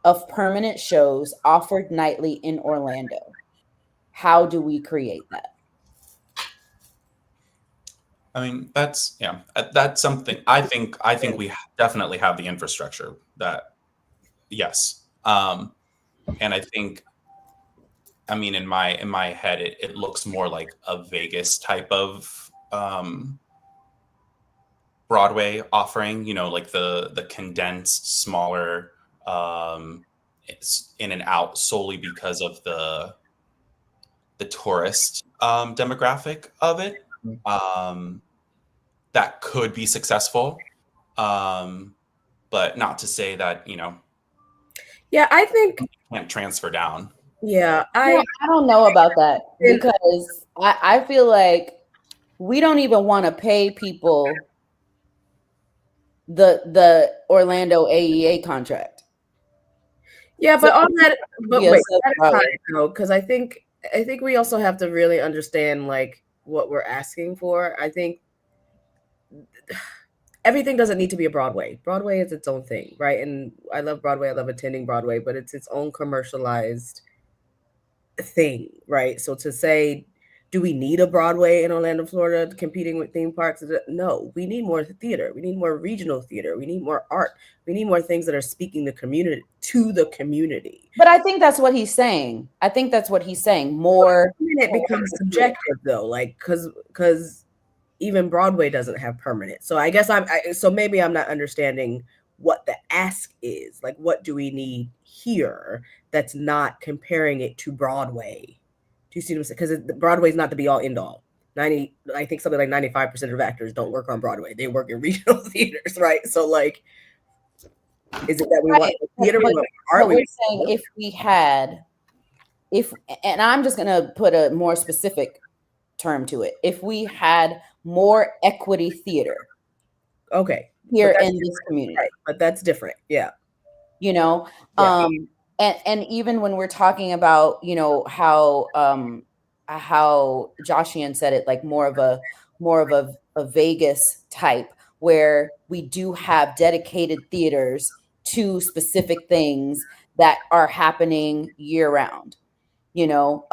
of permanent shows offered nightly in Orlando? How do we create that? I mean, that's something I think we definitely have the infrastructure that, yes. And I think, I mean, in my head, it looks more like a Vegas type of Broadway offering, you know, like the condensed, smaller, it's in and out solely because of the tourist demographic of it. That could be successful, but not to say that, you know. Yeah, I think can't transfer down. Yeah, I don't know about that, because I feel like we don't even want to pay people the Orlando AEA contract. Yeah, but on that, but wait, because I think we also have to really understand like what we're asking for. I think everything doesn't need to be a Broadway. Broadway is its own thing, right? And I love Broadway. I love attending Broadway, but it's its own commercialized thing, right? So to say, do we need a Broadway in Orlando, Florida, competing with theme parks? No, we need more theater. We need more regional theater. We need more art. We need more things that are speaking the community to the community. But I think that's what he's saying. I think that's what he's saying. More. It becomes subjective though, like because even Broadway doesn't have permanent. So I guess so maybe I'm not understanding what the ask is. Like, what do we need here that's not comparing it to Broadway? Do you see what I'm saying? Because Broadway is not the be all end all. I think something like 95% of actors don't work on Broadway. They work in regional theaters, right? So like, Is it that we want Right. theater? We But, want art? but We we're want saying if we had, and I'm just going to put a more specific term to it. If we had more equity theater okay. here But that's in this community, right. But that's different. Yeah. you know, Yeah. and even when we're talking about, you know, how Joshian said it, like more of a Vegas type, where we do have dedicated theaters to specific things that are happening year round, you know,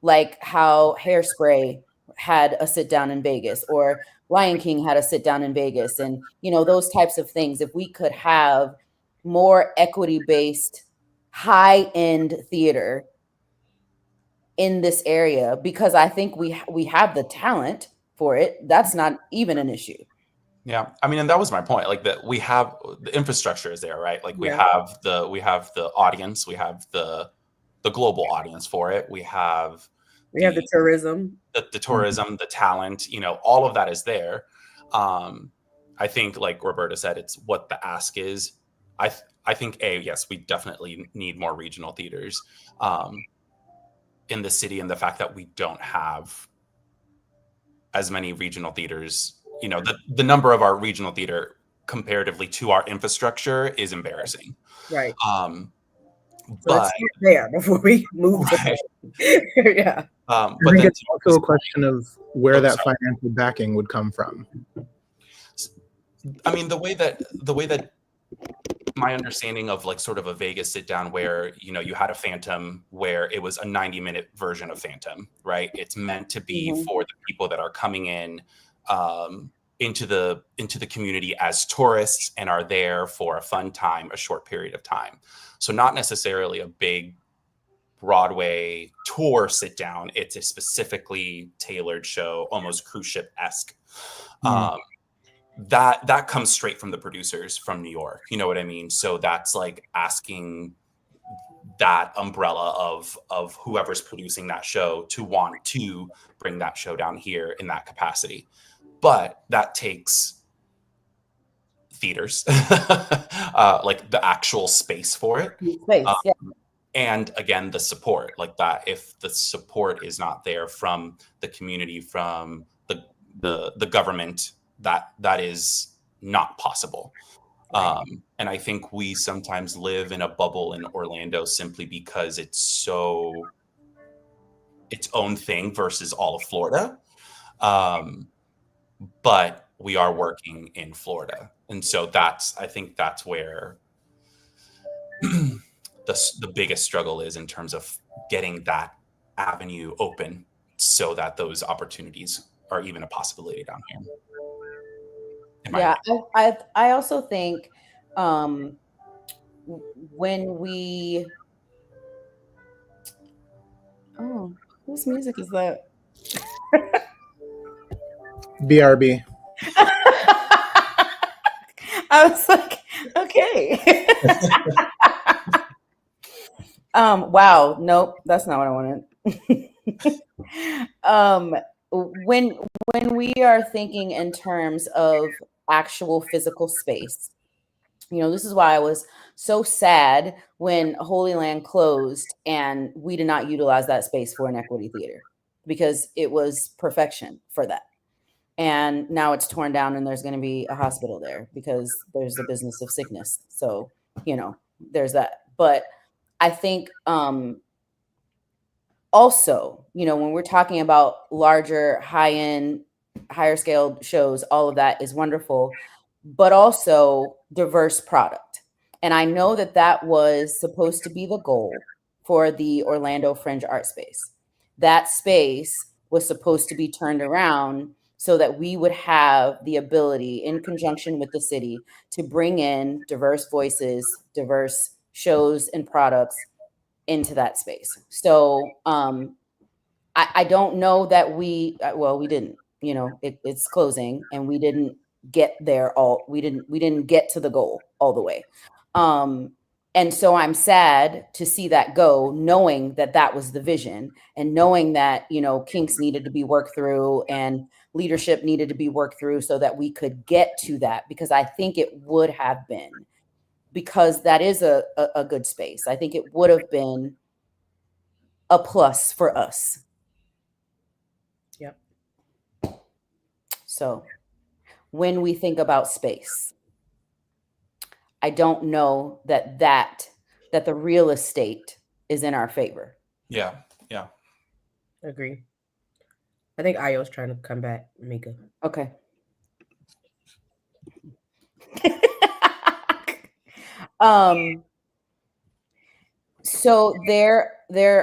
like how Hairspray had a sit down in Vegas, or Lion King had a sit down in Vegas, and, you know, those types of things. If we could have more equity based, high end theater in this area, because I think we have the talent for it. That's not even an issue. Yeah, I mean, and that was my point. Like that, we have the infrastructure is there, right? Like we Yeah. have the audience, we have the global audience for it. We have the tourism, the tourism, the talent. You know, all of that is there. I think, like Roberta said, it's what the ask is. I think yes, we definitely need more regional theaters in the city, and the fact that we don't have as many regional theaters. You know, the number of our regional theater comparatively to our infrastructure is embarrassing. right? So But let's start there before we move. Right. Yeah. I But think then it's also a question of where Oh, that sorry. financial backing would come from. I mean, the way that my understanding of like sort of a Vegas sit down where, you know, you had a Phantom where it was a 90-minute version of Phantom, right? It's meant to be for the people that are coming in into the community as tourists and are there for a fun time, a short period of time. So not necessarily a big Broadway tour sit down. It's a specifically tailored show, almost cruise ship-esque. That comes straight from the producers from New York. You know what I mean? So that's like asking that umbrella of whoever's producing that show to want to bring that show down here in that capacity. But that takes theaters, like the actual space for it. Space, yeah. And again, the support, like that, if the support is not there from the community, from the government, that is not possible. And I think we sometimes live in a bubble in Orlando simply because it's so its own thing versus all of Florida. But we are working in Florida. And so I think that's where the biggest struggle is in terms of getting that avenue open so that those opportunities are even a possibility down here. Yeah, I also think when we whose music is that? BRB. I was like, okay. Wow, nope, that's not what I wanted. When we are thinking in terms of actual physical space, you know, this is why I was so sad when Holy Land closed and we did not utilize that space for an equity theater, because it was perfection for that. And now it's torn down and there's going to be a hospital there because there's a business of sickness. So, you know, there's that. But I think also, you know, when we're talking about larger, high-end, higher scaled shows, all of that is wonderful, but also diverse product. And I know that that was supposed to be the goal for the Orlando Fringe Art Space. That space was supposed to be turned around so that we would have the ability, in conjunction with the city, to bring in diverse voices, diverse shows and products into that space. So I don't know that we didn't, you know, it's closing and we didn't get there we didn't get to the goal all the way. And so I'm sad to see that go, knowing that that was the vision, and knowing that, you know, kinks needed to be worked through and leadership needed to be worked through so that we could get to that, because I think it would have been because that is a good space. I think it would have been a plus for us. Yep. So when we think about space, I don't know that the real estate is in our favor. Yeah. Agree. I think Io's trying to come back, Mika. Okay. So there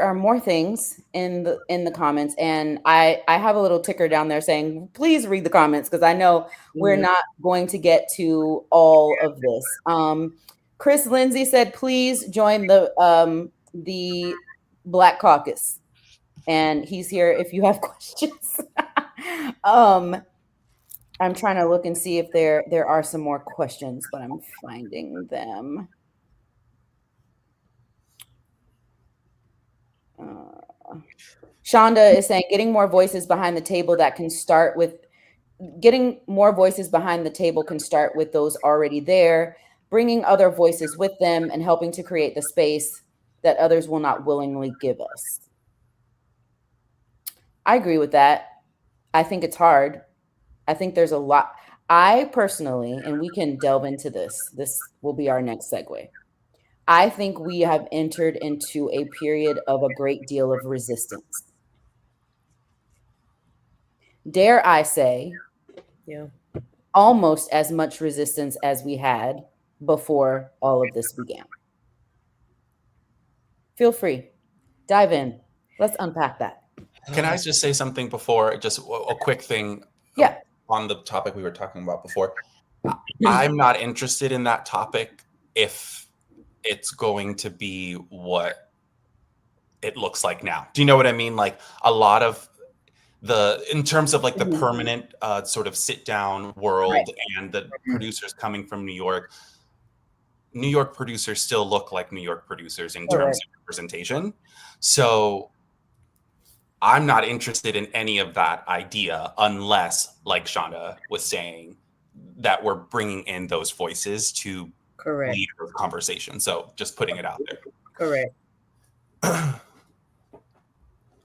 are more things in the comments, and I have a little ticker down there saying, please read the comments, because I know we're not going to get to all of this. Chris Lindsay said, please join the Black Caucus, and he's here if you have questions. I'm trying to look and see if there are some more questions, but I'm finding them. Shonda is saying, getting more voices behind the table can start with those already there, bringing other voices with them and helping to create the space that others will not willingly give us. I agree with that. I think it's hard. I think there's a lot. I personally, and we can delve into this will be our next segue. I think we have entered into a period of a great deal of resistance. Dare I say, almost as much resistance as we had before all of this began. Feel free, dive in. Let's unpack that. Can I just say something before? Just a quick thing. Yeah. On the topic we were talking about before. I'm not interested in that topic if it's going to be what it looks like now. Do you know what I mean? Like a lot of in terms of like the permanent sort of sit down world, right, and the producers coming from New York producers still look like New York producers in terms of representation. So I'm not interested in any of that idea unless, like Shonda was saying, that we're bringing in those voices to lead the conversation. So just putting it out there. Correct.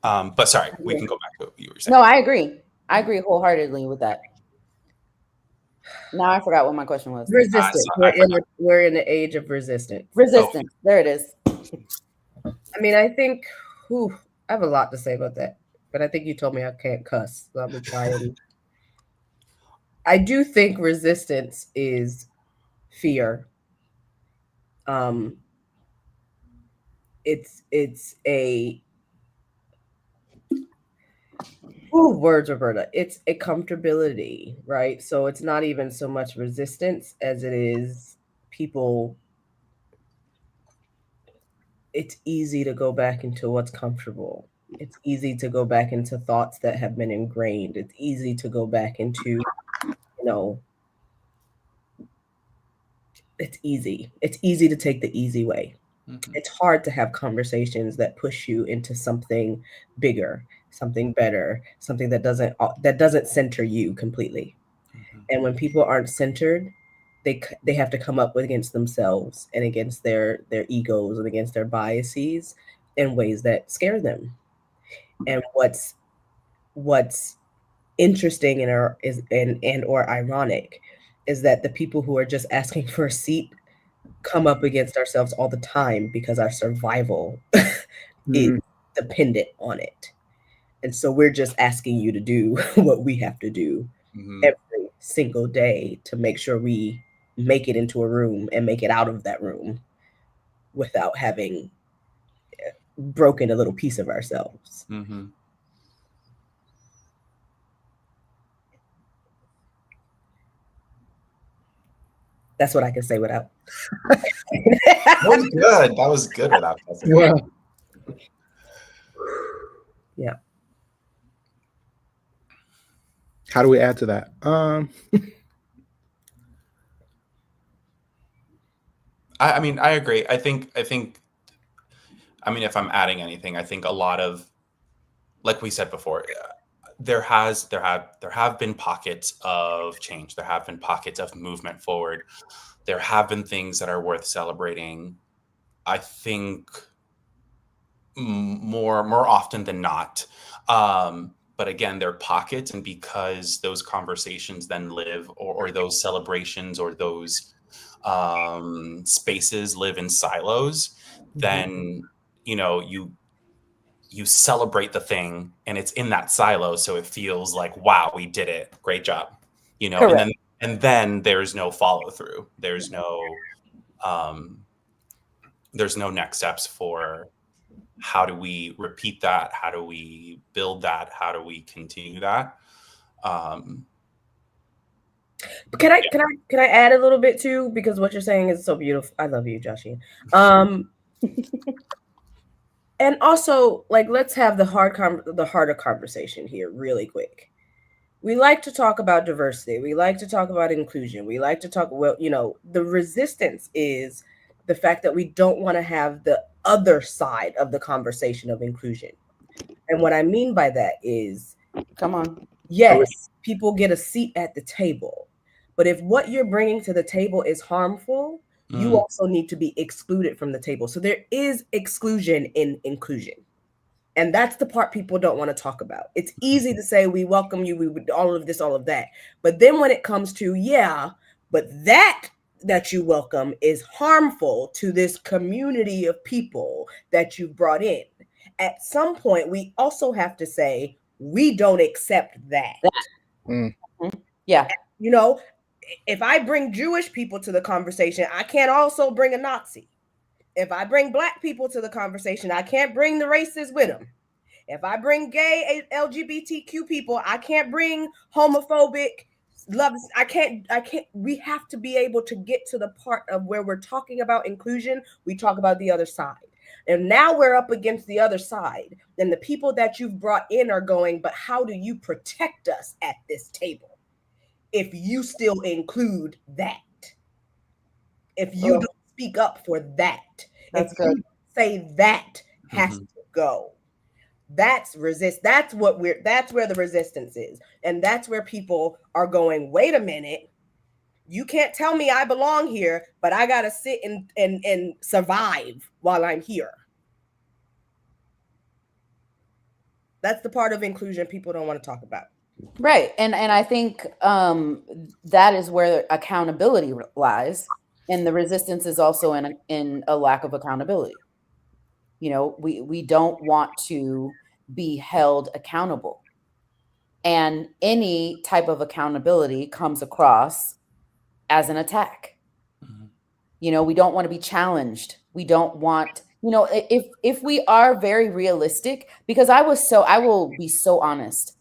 But sorry, we can go back to what you were saying. No, I agree. I agree wholeheartedly with that. Now I forgot what my question was. Resistance. We're in the age of resistance. Resistance. There it is. I mean, I think I have a lot to say about that, but I think you told me I can't cuss, so I'm gonna try and. I do think resistance is fear. It's a words, Roberta. It's a comfortability, right? So it's not even so much resistance as it is people. It's easy to go back into what's comfortable. It's easy to go back into thoughts that have been ingrained. It's easy to go back into, it's easy. It's easy to take the easy way. Mm-hmm. It's hard to have conversations that push you into something bigger, something better, something that doesn't center you completely. Mm-hmm. And when people aren't centered, they have to come up against themselves and against their egos and against their biases in ways that scare them. And what's interesting and or ironic is that the people who are just asking for a seat come up against ourselves all the time because our survival is dependent on it. And so we're just asking you to do what we have to do every single day to make sure we make it into a room and make it out of that room without having broken a little piece of ourselves. Mm-hmm. That's what I can say without. That was good without. Yeah. Yeah. How do we add to that? I mean, I agree. I think, I mean, if I'm adding anything, I think a lot of, like we said before, there have been pockets of change. There have been pockets of movement forward, There have been things that are worth celebrating. I think more often than not. But again, they're pockets, and because those conversations then live, or those celebrations, or those spaces live in silos, then you celebrate the thing, and it's in that silo, so it feels like, wow, we did it, great job, Correct. and then there's no follow through. There's no next steps for how do we repeat that, how do we build that, how do we continue that. Can I add a little bit too, because what you're saying is so beautiful. I love you, Joshi. And also, like, let's have the harder conversation here really quick. We like to talk about diversity. We like to talk about inclusion. We like to talk, well, the resistance is the fact that we don't want to have the other side of the conversation of inclusion. And what I mean by that is, come on. Yes, people get a seat at the table. But if what you're bringing to the table is harmful, you also need to be excluded from the table. So there is exclusion in inclusion. And that's the part people don't want to talk about. It's easy to say, we welcome you, we would all of this, all of that. But then when it comes to, but that you welcome is harmful to this community of people that you've brought in. At some point, we also have to say, we don't accept that. Yeah. If I bring Jewish people to the conversation, I can't also bring a Nazi. If I bring Black people to the conversation, I can't bring the racists with them. If I bring gay LGBTQ people, I can't bring homophobic love. I can't. We have to be able to get to the part of where we're talking about inclusion. We talk about the other side. And now we're up against the other side. And the people that you've brought in are going, but how do you protect us at this table if you still include that? If you don't speak up for that, That's if good. you say that has to go, that's that's where the resistance is. And that's where people are going, wait a minute, you can't tell me I belong here, but I gotta sit and survive while I'm here. That's the part of inclusion people don't want to talk about. Right. And I think that is where accountability lies. And the resistance is also in a lack of accountability. We don't want to be held accountable. And any type of accountability comes across as an attack. We don't want to be challenged. We don't want, if we are very realistic, because I will be so honest.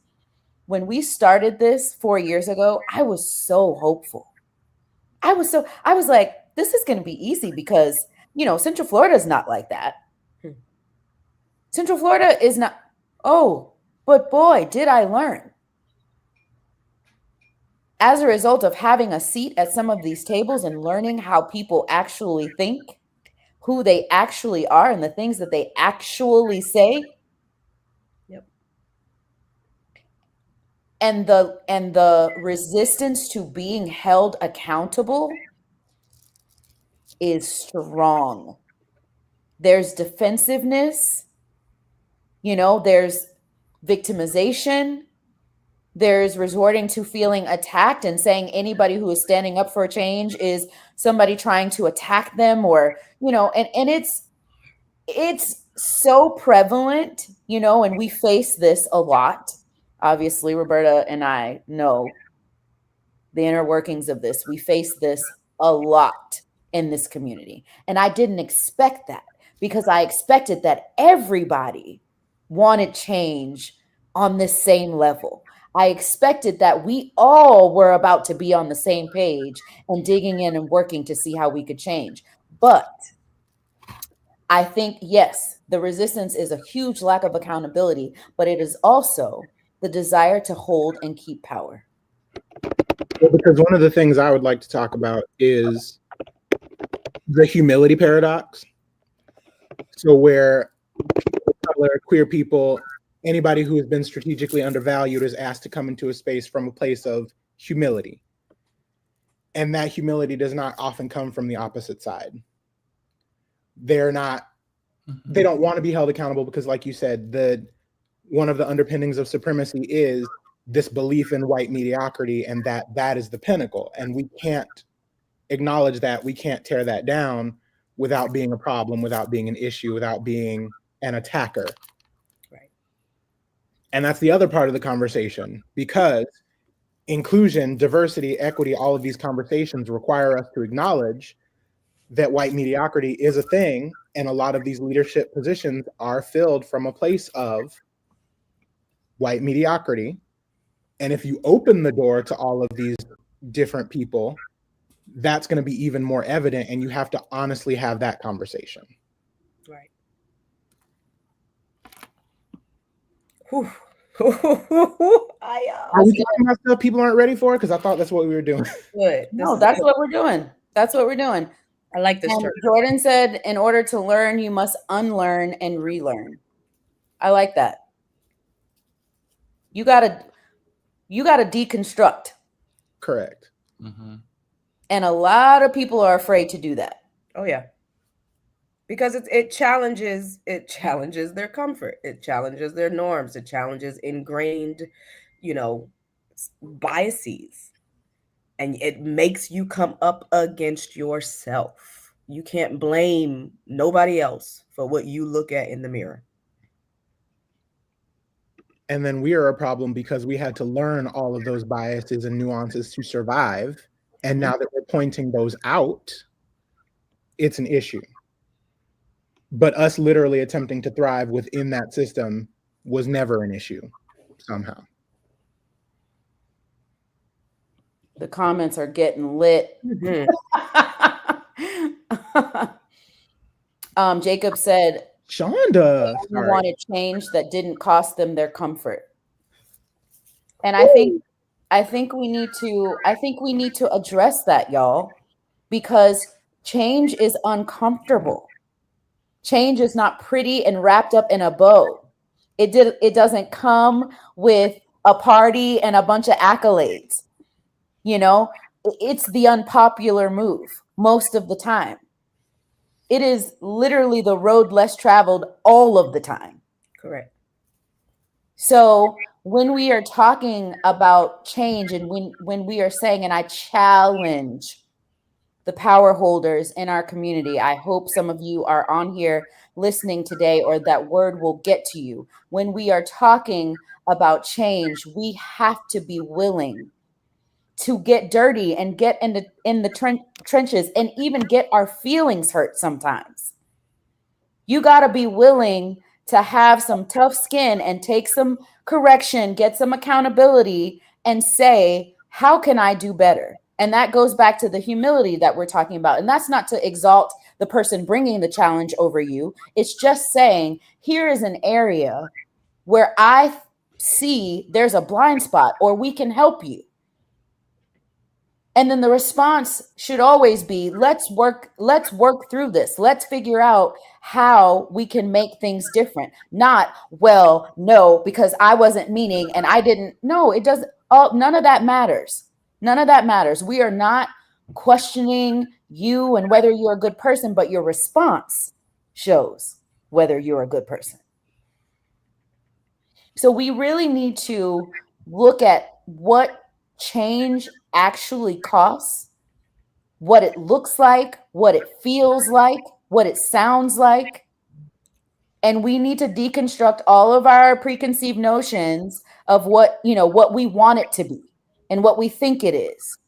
When we started this 4 years ago, I was so hopeful. I was like, this is going to be easy because, Central Florida is not like that. Central Florida is not. Oh, but boy, did I learn. As a result of having a seat at some of these tables and learning how people actually think, who they actually are, and the things that they actually say. Yep. And the resistance to being held accountable is strong. There's defensiveness, there's victimization, there's resorting to feeling attacked and saying anybody who is standing up for a change is somebody trying to attack them, or, and it's so prevalent, and we face this a lot. Obviously, Roberta and I know the inner workings of this. We face this a lot in this community. And I didn't expect that, because I expected that everybody wanted change on the same level. I expected that we all were about to be on the same page and digging in and working to see how we could change. But I think, yes, the resistance is a huge lack of accountability, but it is also the desire to hold and keep power. Well, because one of the things I would like to talk about is the humility paradox. So where people of color, queer people, anybody who has been strategically undervalued is asked to come into a space from a place of humility. And that humility does not often come from the opposite side. They're not, they don't want to be held accountable because, like you said, one of the underpinnings of supremacy is this belief in white mediocrity, and that is the pinnacle. And we can't acknowledge that. We can't tear that down without being a problem, without being an issue, without being an attacker. Right. And that's the other part of the conversation, because inclusion, diversity, equity, all of these conversations require us to acknowledge that white mediocrity is a thing, and a lot of these leadership positions are filled from a place of white mediocrity. And if you open the door to all of these different people, that's going to be even more evident, and you have to honestly have that conversation. Right. Are we talking about stuff people aren't ready for? Because I thought that's what we were doing. Good. No, that's what we're doing. That's what we're doing. I like this And term. Jordan said, in order to learn, you must unlearn and relearn. I like that. You gotta deconstruct. Correct. Mm-hmm. And a lot of people are afraid to do that. Oh yeah. Because it challenges their comfort. It challenges their norms. It challenges ingrained, biases. And it makes you come up against yourself. You can't blame nobody else for what you look at in the mirror. And then we are a problem because we had to learn all of those biases and nuances to survive. And now that we're pointing those out, it's an issue. But us literally attempting to thrive within that system was never an issue somehow. The comments are getting lit. Mm-hmm. Jacob said, Shonda, you wanted change that didn't cost them their comfort. And I think we need to address that, y'all, because change is uncomfortable. Change is not pretty and wrapped up in a bow. It doesn't come with a party and a bunch of accolades. It's the unpopular move most of the time. It is literally the road less traveled all of the time. Correct. So when we are talking about change, and when we are saying, and I challenge the power holders in our community, I hope some of you are on here listening today, or that word will get to you. When we are talking about change, we have to be willing to get dirty and get in the trenches and even get our feelings hurt sometimes. You got to be willing to have some tough skin and take some correction, get some accountability, and say, how can I do better? And that goes back to the humility that we're talking about. And that's not to exalt the person bringing the challenge over you. It's just saying, here is an area where I see there's a blind spot, or we can help you. And then the response should always be, let's work through this. Let's figure out how we can make things different. Not, well, no, because I wasn't meaning and I didn't. No, it doesn't. None of that matters. None of that matters. We are not questioning you and whether you're a good person, but your response shows whether you're a good person. So we really need to look at what change actually costs, what it looks like, what it feels like, what it sounds like. And we need to deconstruct all of our preconceived notions of what we want it to be and what we think it is.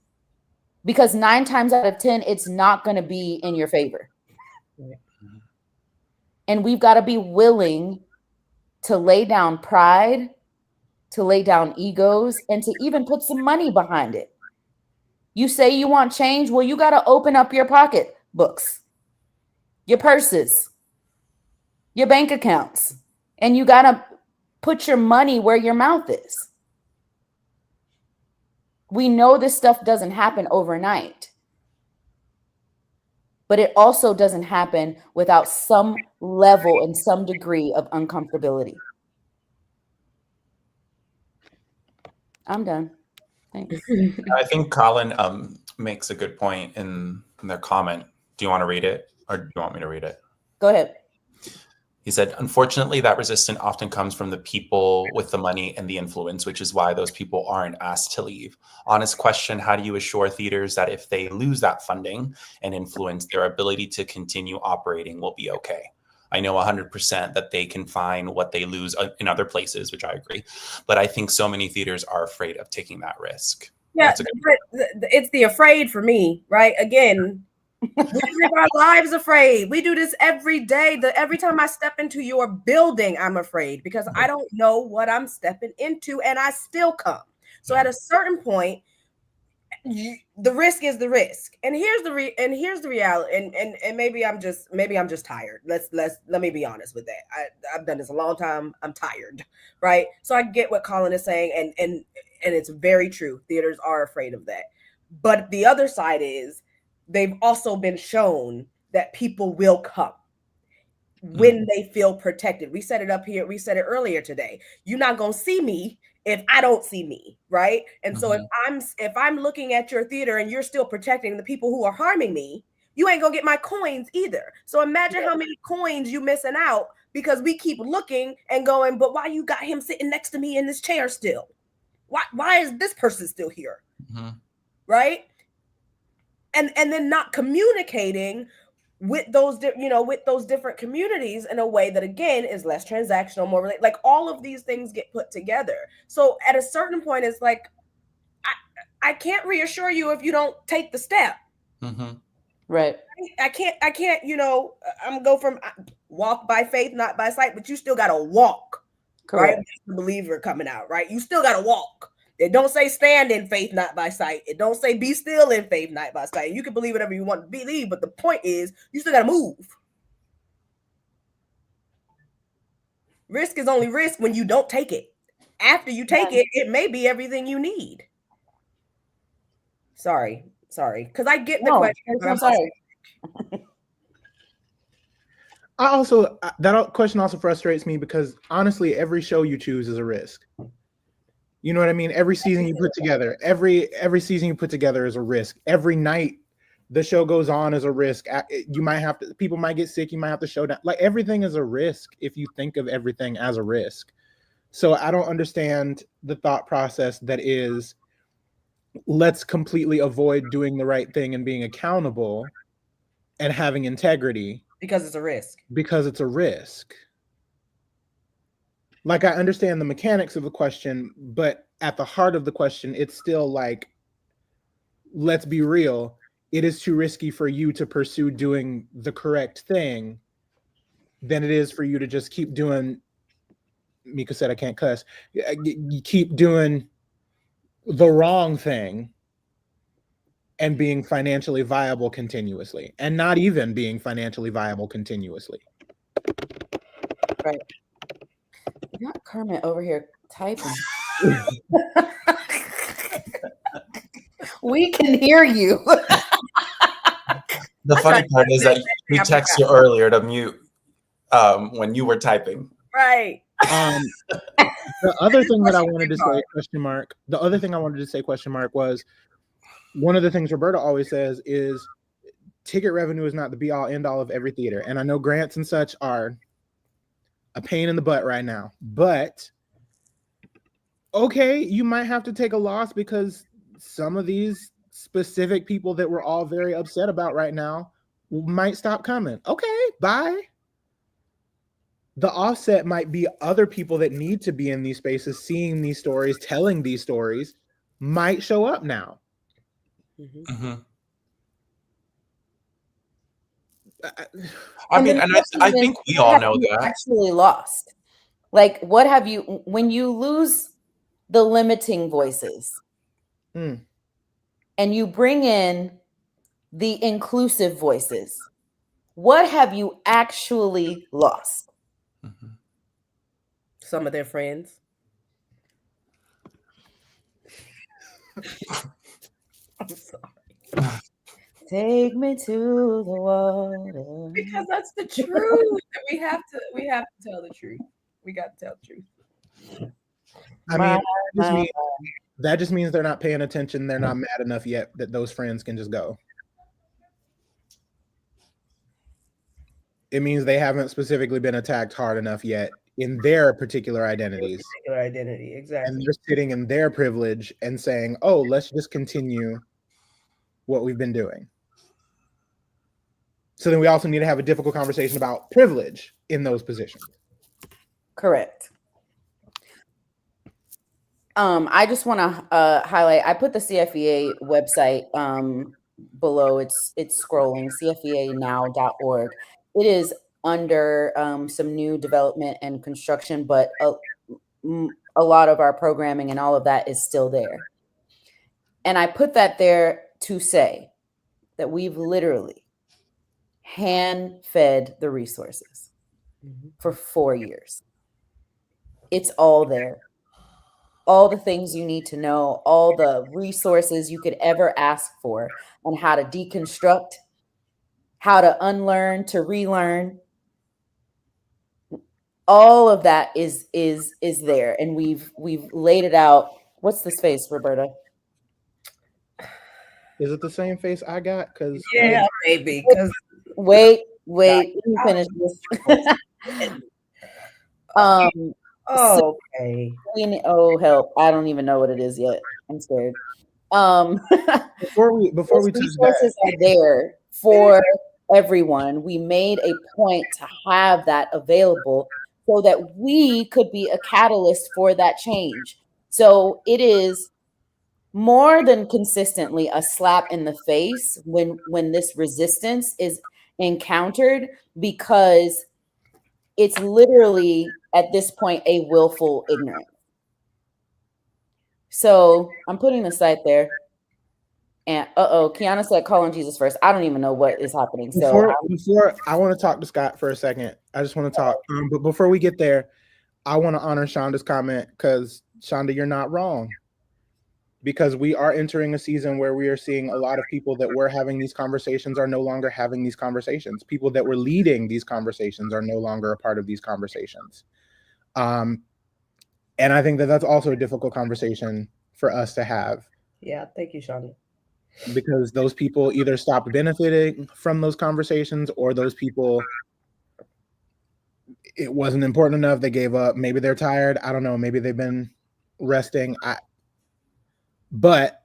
Because 9 times out of 10, it's not going to be in your favor. And we've got to be willing to lay down pride, to lay down egos, and to even put some money behind it. You say you want change, well, you got to open up your pocketbooks, your purses, your bank accounts, and you got to put your money where your mouth is. We know this stuff doesn't happen overnight, but it also doesn't happen without some level and some degree of uncomfortability. I'm done. Thanks. I think Colin makes a good point in their comment. Do you want to read it, or do you want me to read it? Go ahead. He said, unfortunately, that resistance often comes from the people with the money and the influence, which is why those people aren't asked to leave. Honest question, how do you assure theaters that if they lose that funding and influence, their ability to continue operating will be okay? I know 100% that they can find what they lose in other places, which I agree. But I think so many theaters are afraid of taking that risk. Yeah, it's the afraid for me, right? Again, we live our lives afraid. We do this every day. Every time I step into your building, I'm afraid because I don't know what I'm stepping into, and I still come. So at a certain point, the risk is the risk. And here's the reality. And maybe I'm just tired. Let me be honest with that. I've done this a long time. I'm tired, right? So I get what Colin is saying, and it's very true. Theaters are afraid of that. But the other side is they've also been shown that people will come when they feel protected. We set it up here. We said it earlier today. You're not going to see me if I don't see me, right? And so if I'm looking at your theater and you're still protecting the people who are harming me, you ain't gonna get my coins either. So imagine how many coins you missing out because we keep looking and going, but why you got him sitting next to me in this chair still? Why is this person still here? Right? And then not communicating with those different communities in a way that, again, is less transactional, more related. Like all of these things get put together. So at a certain point, it's like, I can't reassure you if you don't take the step. Right. I can't, I'm go from walk by faith, not by sight, but you still got to walk. Correct. Right? The believer coming out, right? You still got to walk. It don't say stand in faith, not by sight. It don't say be still in faith, not by sight. You can believe whatever you want to believe, but the point is you still got to move. Risk is only risk when you don't take it. After you take it, it may be everything you need. Sorry. Because I get the question. I'm sorry. That question also frustrates me because honestly, every show you choose is a risk. You know what I mean? Every season you put together, every season you put together is a risk. Every night the show goes on is a risk. People might get sick. You might have to show down. Like everything is a risk if you think of everything as a risk. So I don't understand the thought process that is, let's completely avoid doing the right thing and being accountable and having integrity. Because it's a risk. Because it's a risk. Like, I understand the mechanics of the question, but at the heart of the question, it's still like, let's be real. It is too risky for you to pursue doing the correct thing than it is for you to just keep doing, Mika said I can't cuss, you keep doing the wrong thing and being financially viable continuously, and not even being financially viable continuously. Right. Not Kermit over here typing. We can hear you. The funny part is that we texted you earlier to mute when you were typing. Right. The other thing that I wanted to say, question mark, was one of the things Roberta always says is ticket revenue is not the be all end all of every theater. And I know grants and such are a pain in the butt right now, but okay, you might have to take a loss because some of these specific people that we're all very upset about right now might stop coming. Okay, bye. The offset might be other people that need to be in these spaces, seeing these stories, telling these stories, might show up now. I think we all know that. Actually lost. Like, what have you, when you lose the limiting voices and you bring in the inclusive voices, what have you actually lost? Some of their friends. I'm sorry. Take me to the water. Because that's the truth. We have to tell the truth. We got to tell the truth. I mean, That just means they're not paying attention. They're not mad enough yet that those friends can just go. It means they haven't specifically been attacked hard enough yet in their particular identities. Particular identity, exactly. And they're sitting in their privilege and saying, oh, let's just continue what we've been doing. So then we also need to have a difficult conversation about privilege in those positions. Correct. I just want to highlight, I put the CFEA website below. It's scrolling, cfeanow.org. It is under some new development and construction, but a lot of our programming and all of that is still there. And I put that there to say that we've literally hand-fed the resources for 4 years. It's all there. All the things you need to know, all the resources you could ever ask for on how to deconstruct, how to unlearn, to relearn. All of that is there, and we've laid it out. What's this face, Roberta? Is it the same face I got? Because yeah, maybe. Wait, let me finish this. Okay. Oh help! I don't even know what it is yet. I'm scared. before we resources are there for everyone. We made a point to have that available so that we could be a catalyst for that change. So it is more than consistently a slap in the face when this resistance is encountered, because it's literally at this point a willful ignorance. So I'm putting the site there. And Kiana said, call on Jesus first. I don't even know what is happening. Before I want to talk to Scott for a second. I just want to talk. But before we get there, I want to honor Shonda's comment, because Shonda, you're not wrong. Because we are entering a season where we are seeing a lot of people that were having these conversations are no longer having these conversations. People that were leading these conversations are no longer a part of these conversations. And I think that that's also a difficult conversation for us to have. Yeah, thank you, Shonda. Because those people either stopped benefiting from those conversations, or those people, it wasn't important enough. They gave up. Maybe they're tired. I don't know. Maybe they've been resting. But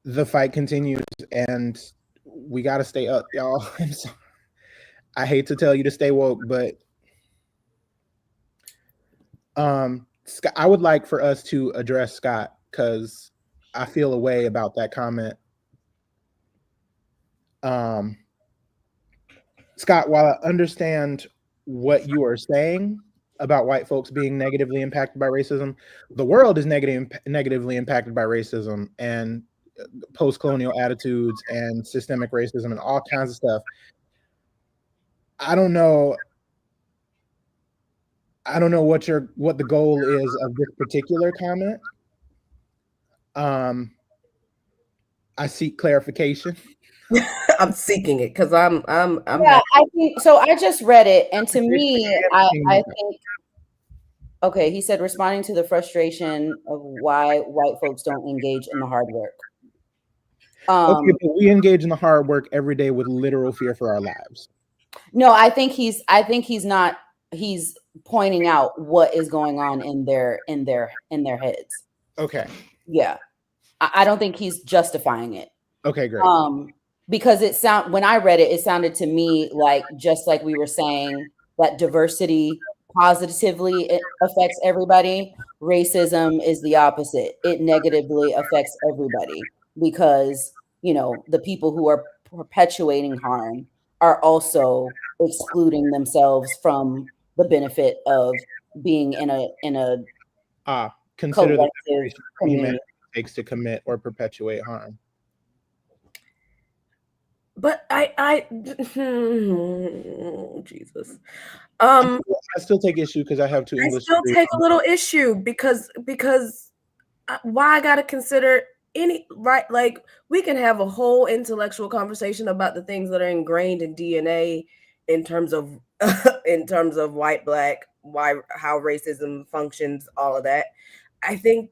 the fight continues, and we got to stay up, y'all. I hate to tell you to stay woke, but Scott, I would like for us to address Scott, because I feel a way about that comment. Scott, while I understand what you are saying about white folks being negatively impacted by racism, the world is negatively impacted by racism and post-colonial attitudes and systemic racism and all kinds of stuff. I don't know what the goal is of this particular comment. I seek clarification. I'm seeking it because I'm yeah, I think so. I just read it, and to me, I think, okay, he said responding to the frustration of why white folks don't engage in the hard work. Okay, but we engage in the hard work every day with literal fear for our lives. No, I think he's pointing out what is going on in their heads. Okay. Yeah. I don't think he's justifying it. Okay, great. Because when I read it, it sounded to me like, just like we were saying, that diversity positively affects everybody. Racism is the opposite. It negatively affects everybody, because, the people who are perpetuating harm are also excluding themselves from the benefit of being in a consider collective community. It takes to commit or perpetuate harm. But I Jesus. I still take issue because I have two English. I still take a little issue because why I gotta consider right? Like, we can have a whole intellectual conversation about the things that are ingrained in DNA in terms of white, black, how racism functions, all of that. I think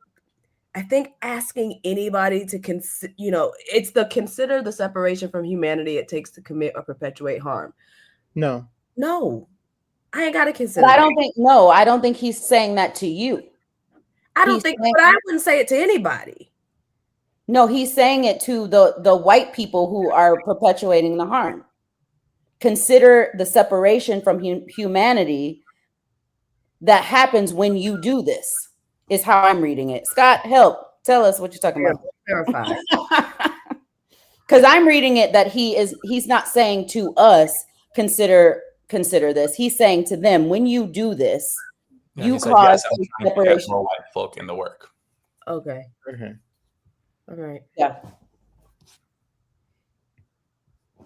I think asking anybody to consider, it's consider the separation from humanity it takes to commit or perpetuate harm. No, I ain't got to consider. But I don't think he's saying that to you. I don't think, but I wouldn't say it to anybody. No, he's saying it to the white people who are perpetuating the harm. Consider the separation from humanity that happens when you do this, is how I'm reading it. Scott, help. Tell us what you're talking about. Verify. Because I'm reading it that he's not saying to us, consider this. He's saying to them, when you do this, you cause separation. More white folk in the work. Okay. All right. Yeah.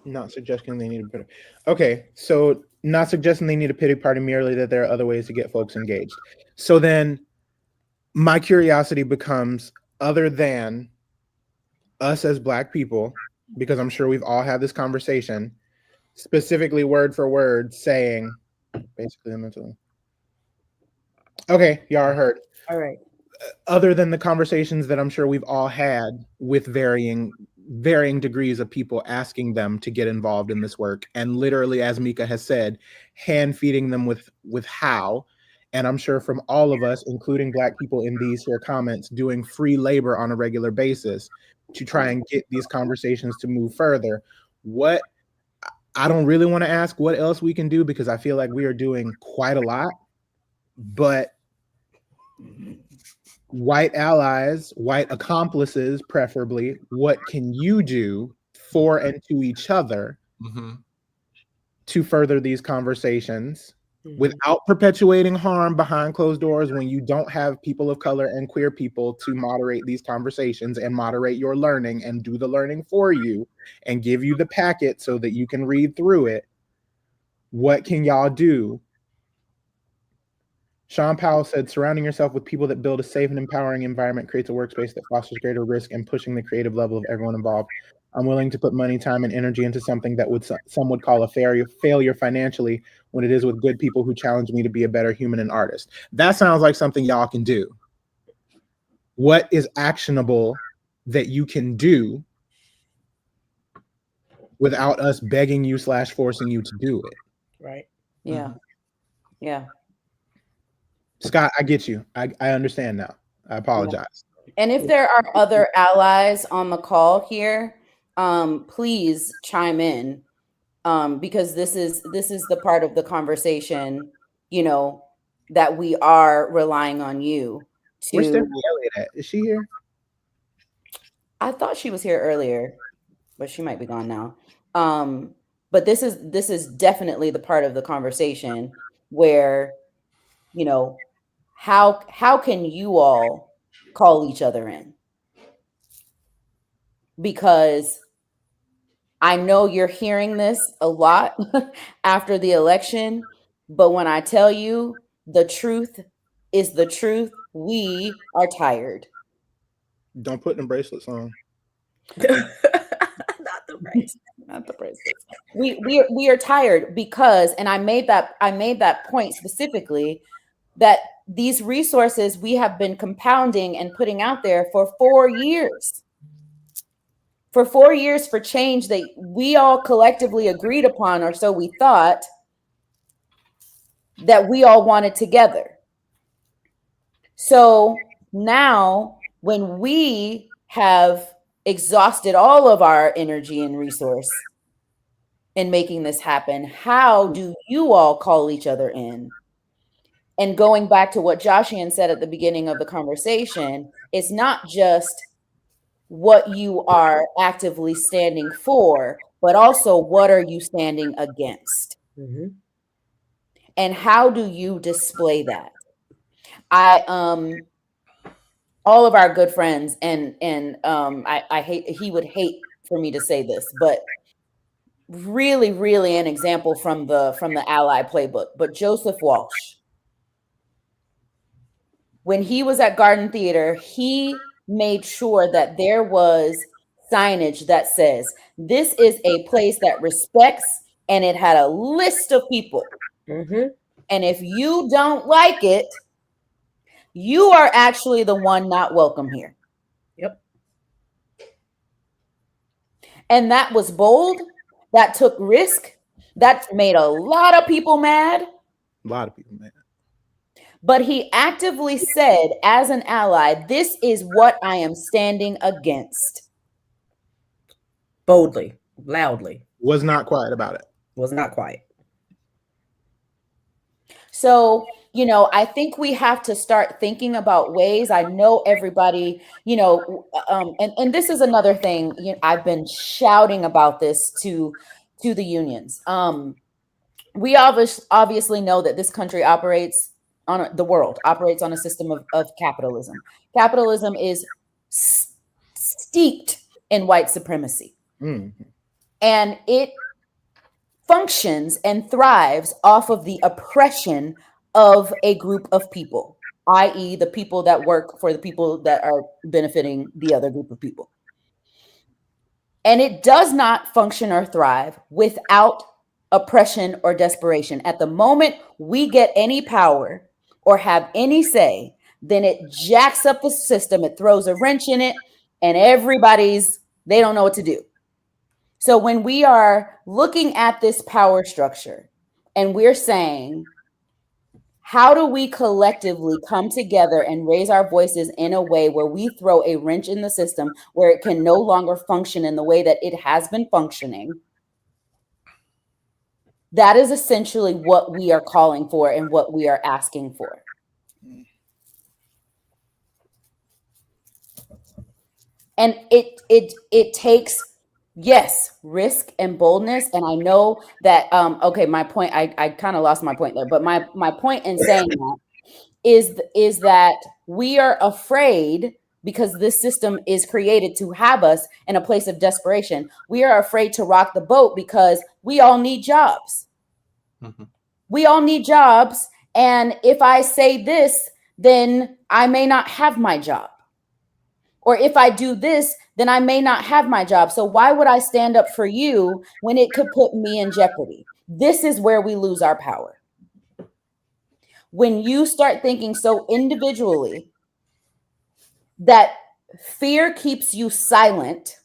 Not suggesting they need a pity. Okay, so not suggesting they need a pity party, merely that there are other ways to get folks engaged. So then my curiosity becomes, other than us as Black people, because I'm sure we've all had this conversation, specifically word for word saying, basically, okay, y'all heard. All right. Other than the conversations that I'm sure we've all had with varying degrees of people asking them to get involved in this work, and literally, as Mika has said, hand feeding them with how, and I'm sure from all of us, including Black people in these here comments, doing free labor on a regular basis to try and get these conversations to move further. What I don't really want to ask what else we can do, because I feel like we are doing quite a lot, but white allies, white accomplices, preferably, what can you do for and to each other to further these conversations without perpetuating harm behind closed doors, when you don't have people of color and queer people to moderate these conversations and moderate your learning and do the learning for you and give you the packet so that you can read through it? What can y'all do? Sean Powell said, surrounding yourself with people that build a safe and empowering environment creates a workspace that fosters greater risk and pushing the creative level of everyone involved. I'm willing to put money, time, and energy into something that some would call a failure financially, when it is with good people who challenge me to be a better human and artist. That sounds like something y'all can do. What is actionable that you can do without us begging you / forcing you to do it? Right. Yeah. Yeah. Scott, I get you. I understand now. I apologize. And if there are other allies on the call here, please chime in, because this is the part of the conversation, that we are relying on you to. Where's Stephanie Elliott at? Is she here? I thought she was here earlier, but she might be gone now. But this is definitely the part of the conversation where, how can you all call each other in? Because I know you're hearing this a lot after the election, but when I tell you the truth is the truth, we are tired. Don't put them bracelets on. Not the bracelets. We are tired because, and I made that point specifically, that these resources we have been compounding and putting out there for 4 years. For 4 years, for change that we all collectively agreed upon, or so we thought, that we all wanted together. So now, when we have exhausted all of our energy and resource in making this happen, how do you all call each other in? And going back to what Joshian said at the beginning of the conversation, it's not just what you are actively standing for, but also what are you standing against? And how do you display that? All of our good friends, and I hate, he would hate for me to say this, but really, really an example from the Ally playbook, but Joseph Walsh. When he was at Garden Theater, he made sure that there was signage that says, this is a place that respects, and it had a list of people. And if you don't like it, you are actually the one not welcome here. And that was bold. That took risk. That made a lot of people mad. A lot of people, man. But he actively said, as an ally, this is what I am standing against. Boldly, loudly. Was not quiet about it. Was not quiet. So, I think we have to start thinking about ways. I know everybody, and this is another thing. I've been shouting about this to the unions. We obviously know that this country operates the world operates on a system of capitalism. Capitalism is steeped in white supremacy, and it functions and thrives off of the oppression of a group of people, i.e., the people that work for the people that are benefiting the other group of people. And it does not function or thrive without oppression or desperation. At the moment we get any power or have any say, then it jacks up the system, it throws a wrench in it, and they don't know what to do. So when we are looking at this power structure and we're saying, how do we collectively come together and raise our voices in a way where we throw a wrench in the system where it can no longer function in the way that it has been functioning? That is essentially what we are calling for and what we are asking for. And it takes, yes, risk and boldness. And I know that, okay, my point, I kind of lost my point there, but my point in saying that is that we are afraid, because this system is created to have us in a place of desperation. We are afraid to rock the boat because we all need jobs. Mm-hmm. We all need jobs. And if I say this, then I may not have my job. Or if I do this, then I may not have my job. So why would I stand up for you when it could put me in jeopardy? This is where we lose our power. When you start thinking so individually that fear keeps you silent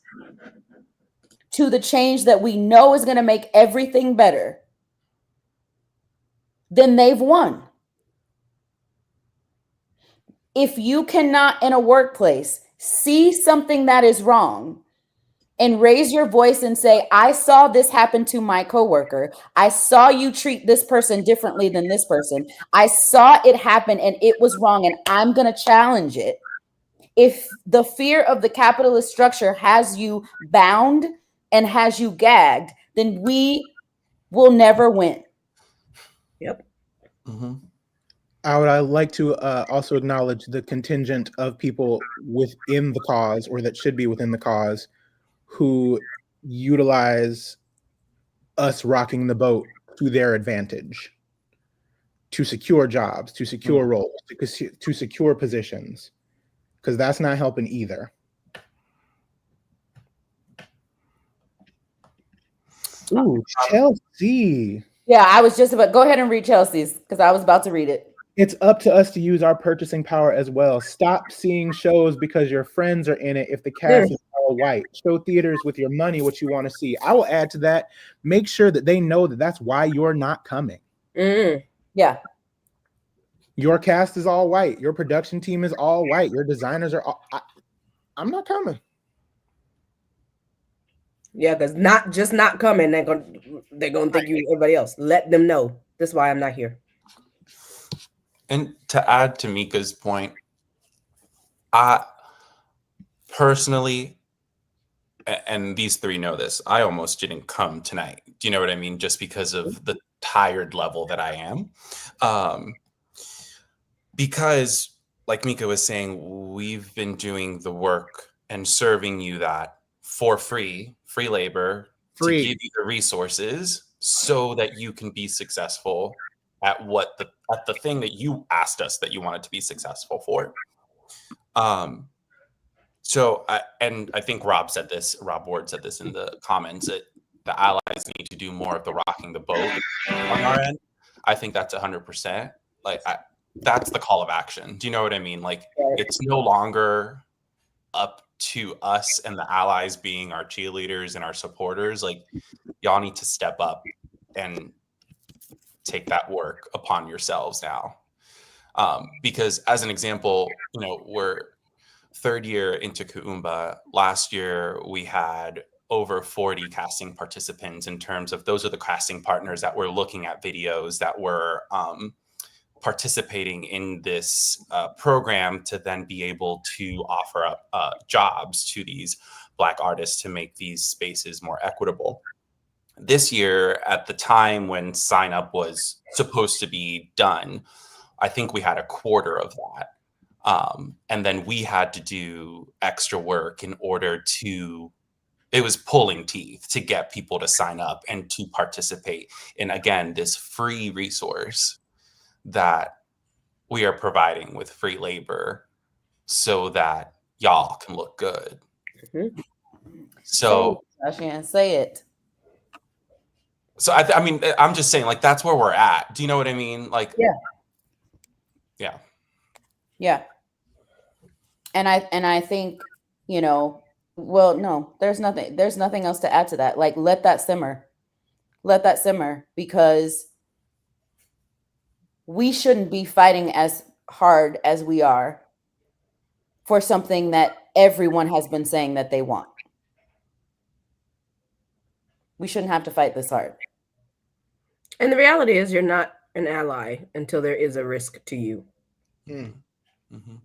to the change that we know is going to make everything better, then they've won. If you cannot in a workplace see something that is wrong and raise your voice and say, I saw this happen to my coworker. I saw you treat this person differently than this person. I saw it happen and it was wrong and I'm going to challenge it. If the fear of the capitalist structure has you bound and has you gagged, then we will never win. Yep. Mm-hmm. I would like to also acknowledge the contingent of people within the cause, or that should be within the cause, who utilize us rocking the boat to their advantage, to secure jobs, to secure roles, to secure positions, because that's not helping either. Ooh, Chelsea. Yeah, I was just about, go ahead and read Chelsea's, because I was about to read it. It's up to us to use our purchasing power as well. Stop seeing shows because your friends are in it if the cast is all white. Show theaters with your money what you want to see. I will add to that. Make sure that they know that that's why you're not coming. Yeah. Your cast is all white. Your production team is all white. Your designers are all... I'm not coming. Yeah, because not coming, they're gonna think you everybody else. Let them know. That's why I'm not here. And to add to Mika's point, I personally, and these three know this, I almost didn't come tonight. Do you know what I mean? Just because of the tired level that I am. Because, like Mika was saying, we've been doing the work and serving you that for free labor, to give you the resources so that you can be successful at the thing that you asked us that you wanted to be successful for. So I think Rob Ward said this in the comments, that the allies need to do more of the rocking the boat on our end. I think that's 100%. That's the call of action. Do you know what I mean? Like, it's no longer up to us and the allies being our cheerleaders and our supporters, like, y'all need to step up and take that work upon yourselves now. Because as an example, we're third year into Kuumba. Last year, we had over 40 casting participants in terms of those are the casting partners that were looking at videos that were participating in this program to then be able to offer up jobs to these Black artists to make these spaces more equitable. This year, at the time when sign up was supposed to be done, I think we had a quarter of that. And then we had to do extra work in order to, it was pulling teeth to get people to sign up and to participate in, again, this free resource that we are providing with free labor so that y'all can look good. Mm-hmm. So I can't say it. So I mean, I'm just saying, like, that's where we're at. Do you know what I mean? Like, yeah. And I think, well, no, there's nothing else to add to that. Like, let that simmer, because we shouldn't be fighting as hard as we are for something that everyone has been saying that they want. We shouldn't have to fight this hard. And the reality is, you're not an ally until there is a risk to you. Mm-hmm.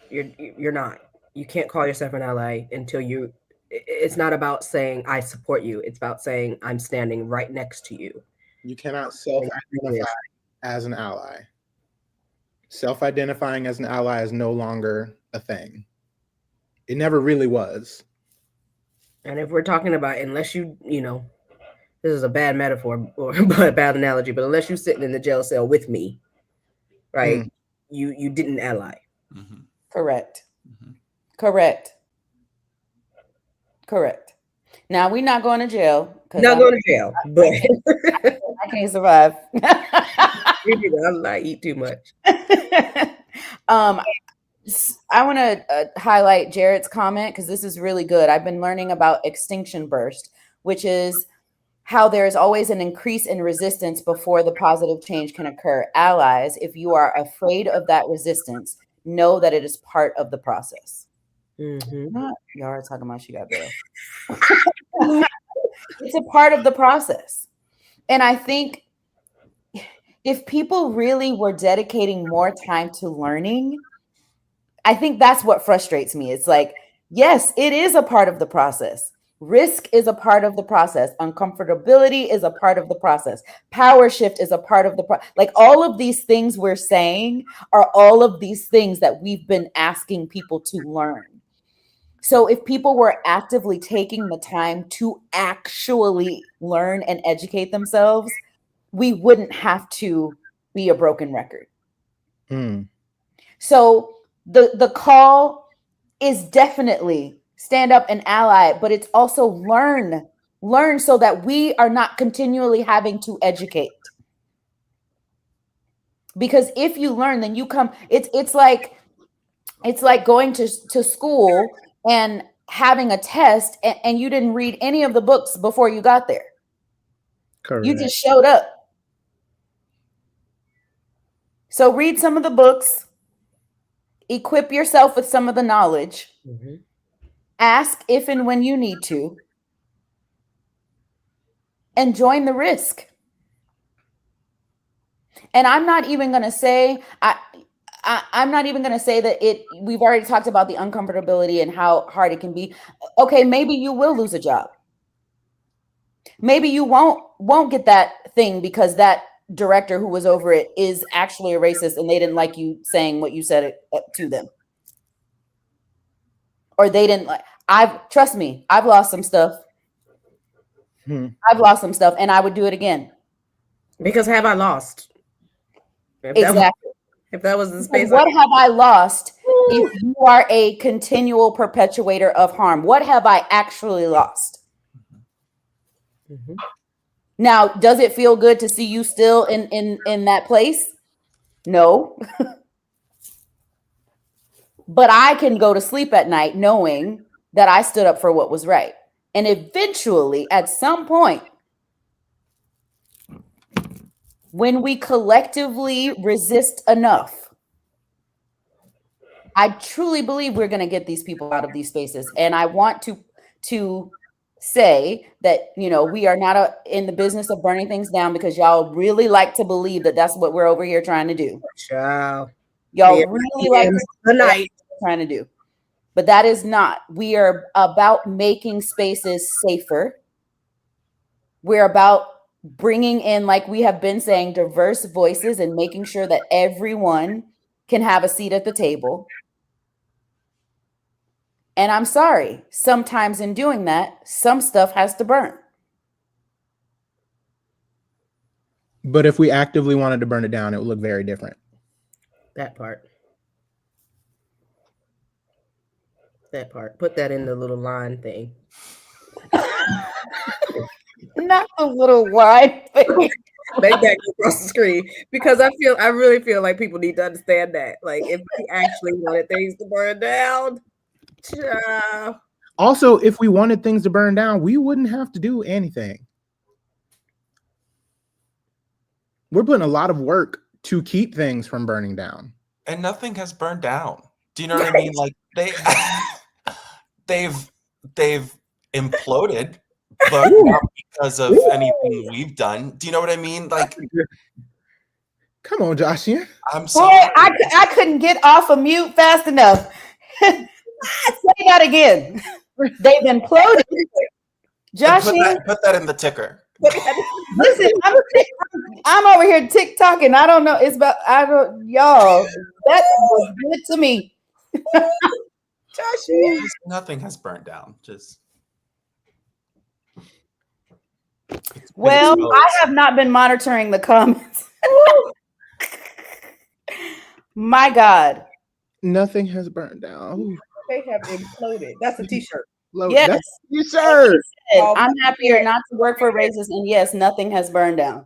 You're not. You can't call yourself an ally until you. It's not about saying I support you. It's about saying I'm standing right next to you. You cannot self-identify as an ally. Self-identifying as an ally is no longer a thing. It never really was. And if we're talking about, unless this is a bad metaphor or a bad analogy, but unless you're sitting in the jail cell with me, right? You didn't ally. Mm-hmm. Correct. Mm-hmm. Correct. Now, we're not going to jail. Not going to jail, but I can't survive. I eat too much. I want to highlight Jared's comment because this is really good. I've been learning about extinction burst, which is how there is always an increase in resistance before the positive change can occur. Allies, if you are afraid of that resistance, know that it is part of the process. Mm-hmm. Y'all are talking about she got bail. It's a part of the process. And I think if people really were dedicating more time to learning, I think that's what frustrates me. It's like, yes, it is a part of the process. Risk is a part of the process. Uncomfortability is a part of the process. Power shift is a part of the process. Like, all of these things we're saying are all of these things that we've been asking people to learn. So if people were actively taking the time to actually learn and educate themselves, we wouldn't have to be a broken record. So the call is definitely stand up and ally, but it's also learn so that we are not continually having to educate. Because if you learn, then you come, it's like going to school and having a test and you didn't read any of the books before you got there. Correct. You just showed up. So read some of the books, equip yourself with some of the knowledge, ask if and when you need to, and join the risk. And I'm not even going to say, I'm not even going to say that we've already talked about the uncomfortability and how hard it can be. Okay, maybe you will lose a job. Maybe you won't get that thing because that director who was over it is actually a racist and they didn't like you saying what you said to them. Or they didn't like, trust me, I've lost some stuff. I've lost some stuff and I would do it again. Because have I lost? Exactly. If that was the space. What have I lost if you are a continual perpetuator of harm? What have I actually lost? Now, does it feel good to see you still in that place? No. but I can go to sleep at night knowing that I stood up for what was right. And eventually, at some point, when we collectively resist enough, I truly believe we're going to get these people out of these spaces. And I want to say that, you know, we are not in the business of burning things down, because y'all really like to believe that that's what we're over here trying to do. Child. Y'all Yeah, really like the night trying to do. But that is not. We are about making spaces safer. We're about bringing in, like we have been saying, diverse voices and making sure that everyone can have a seat at the table. And I'm sorry, sometimes in doing that, some stuff has to burn. But if we actively wanted to burn it down, it would look very different. That part. That part. Put that in the little line thing. Not the little wide thing. Make that go across the screen, because I really feel like people need to understand that. Like, if we actually wanted things to burn down, also, if we wanted things to burn down, we wouldn't have to do anything. We're putting a lot of work to keep things from burning down, and nothing has burned down. Do you know what I mean? Like they've imploded, but not because of anything we've done. Do you know what I mean? Like, come on, Joshian. I'm sorry. Boy, I couldn't get off of mute fast enough. Say that again. They've imploded. Joshian, Put that in the ticker. listen, I'm over here TikToking. I don't know. It's about y'all. That was good to me. Joshian. Nothing has burned down. Just well, I have not been monitoring the comments. My God. Nothing has burned down. They have imploded. That's a t-shirt. Yes. That's a t-shirt. I'm happier not to work for raises, and yes, nothing has burned down.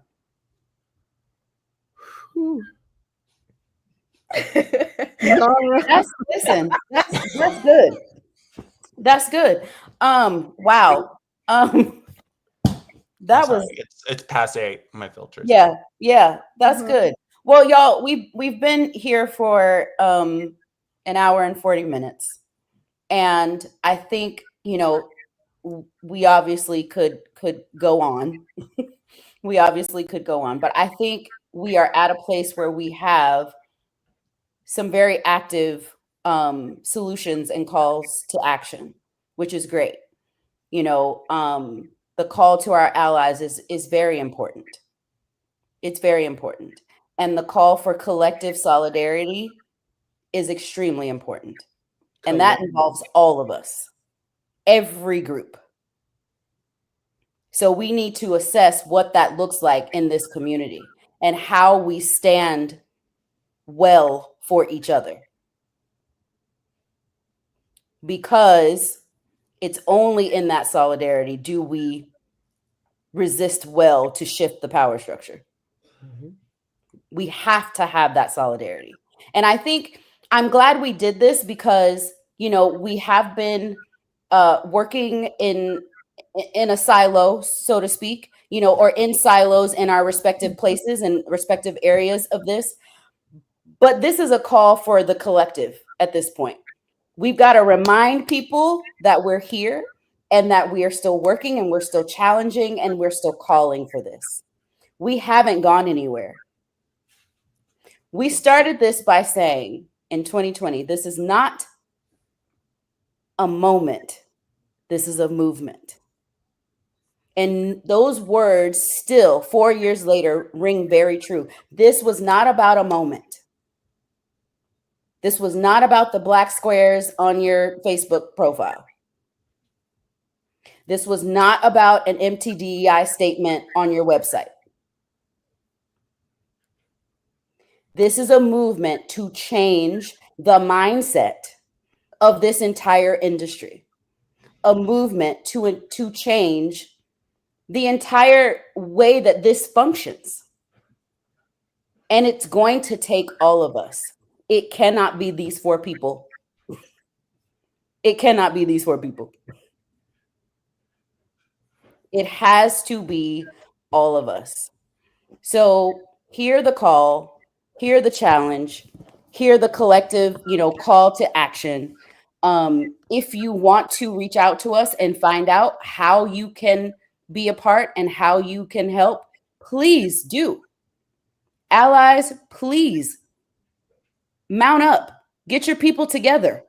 That's good. That's good. Wow. That was it's past 8. My filters. Yeah, that's good. Well, y'all, we've been here for an hour and 40 minutes, and I think, you know, we obviously could go on. We obviously could go on, but I think we are at a place where we have some very active solutions and calls to action, which is great. You know, the call to our allies is very important. It's very important. And the call for collective solidarity is extremely important. And that involves all of us, every group. So we need to assess what that looks like in this community and how we stand well for each other. Because it's only in that solidarity do we resist well to shift the power structure. We have to have that solidarity. And I think I'm glad we did this, because, you know, we have been working in a silo, so to speak, you know, or in silos in our respective places and respective areas of this. But this is a call for the collective at this point. We've got to remind people that we're here and that we are still working and we're still challenging and we're still calling for this. We haven't gone anywhere. We started this by saying in 2020, this is not a moment. This is a movement. And those words still 4 years later ring very true. This was not about a moment. This was not about the black squares on your Facebook profile. This was not about an MTDEI statement on your website. This is a movement to change the mindset of this entire industry. A movement to change the entire way that this functions. And it's going to take all of us. It cannot be these 4 people It cannot be these 4 people. It has to be all of us. So hear the call, hear the challenge, hear the collective, call to action. If you want to reach out to us and find out how you can be a part and how you can help, please do. Allies, please mount up, get your people together,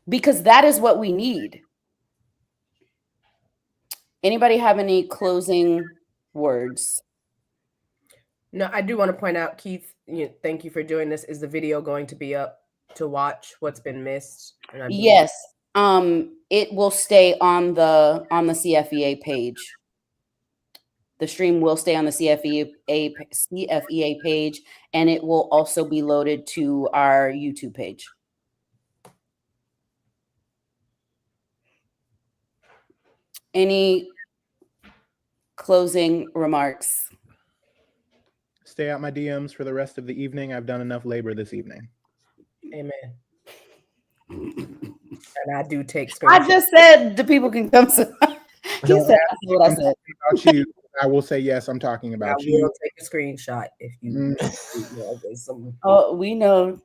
because that is what we need. Anybody have any closing words? No, I do want to point out, Keith, thank you for doing this. Is the video going to be up to watch what's been missed? Yes. It will stay on the CFEA page. The stream will stay on the CFEA page, and it will also be loaded to our YouTube page. Any closing remarks? Stay out my DMs for the rest of the evening. I've done enough labor this evening. Amen. And I do take screenshots. I just said the people can come to. He said what I said. About you, I will say yes. I'm talking about you. I will take a screenshot if you. Oh, we know.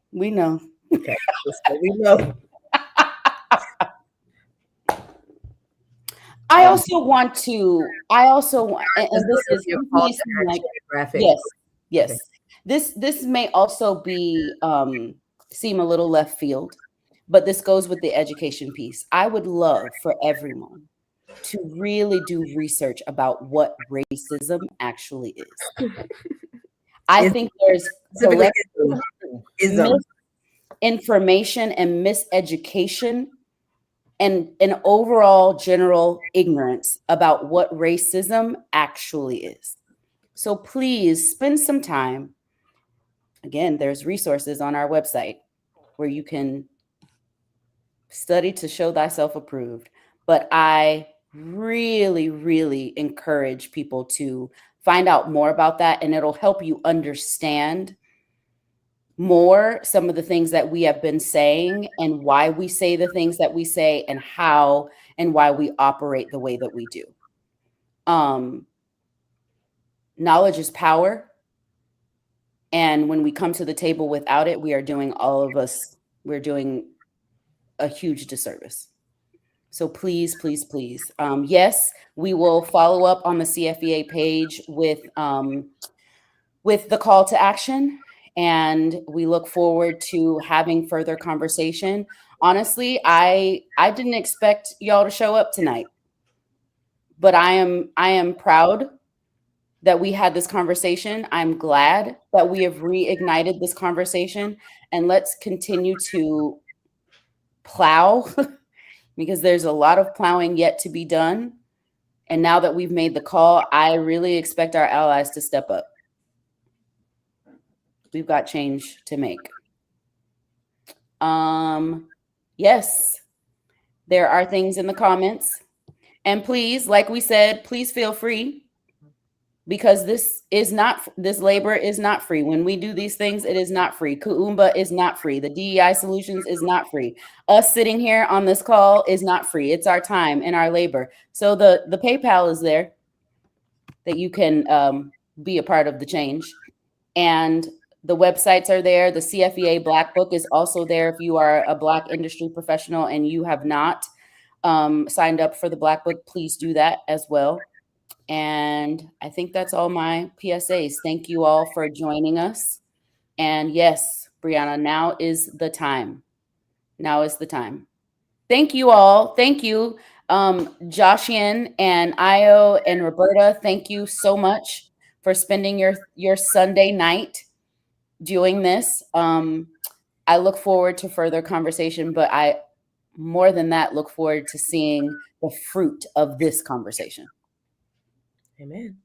Okay, we know. I also want, and this is like, yes. Okay. This may also be seem a little left field, but this goes with the education piece. I would love for everyone to really do research about what racism actually is. I think there's misinformation and miseducation and an overall general ignorance about what racism actually is. So please spend some time. Again, there's resources on our website where you can study to show thyself approved. But I really, really encourage people to find out more about that, and it'll help you understand more some of the things that we have been saying and why we say the things that we say and how and why we operate the way that we do. Knowledge is power. And when we come to the table without it, we're doing a huge disservice. So please, please, please. Yes, we will follow up on the CFEA page with the call to action. And we look forward to having further conversation. Honestly, I didn't expect y'all to show up tonight, but I am proud that we had this conversation. I'm glad that we have reignited this conversation, and let's continue to plow because there's a lot of plowing yet to be done. And now that we've made the call, I really expect our allies to step up. We've got change to make. Yes, there are things in the comments. And please, like we said, please feel free, because this labor is not free. When we do these things, it is not free. Kuumba is not free. The DEI solutions is not free. Us sitting here on this call is not free. It's our time and our labor. So the PayPal is there that you can be a part of the change. And the websites are there. The CFEA Black Book is also there. If you are a Black industry professional and you have not signed up for the Black Book, please do that as well. And I think that's all my PSAs. Thank you all for joining us. And yes, Brianna, now is the time. Now is the time. Thank you all. Thank you. Joshian and Io and Roberta, thank you so much for spending your Sunday night doing this. I look forward to further conversation, but I more than that look forward to seeing the fruit of this conversation. Amen.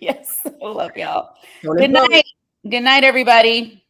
Yes, I love y'all. Good night. Good night, everybody.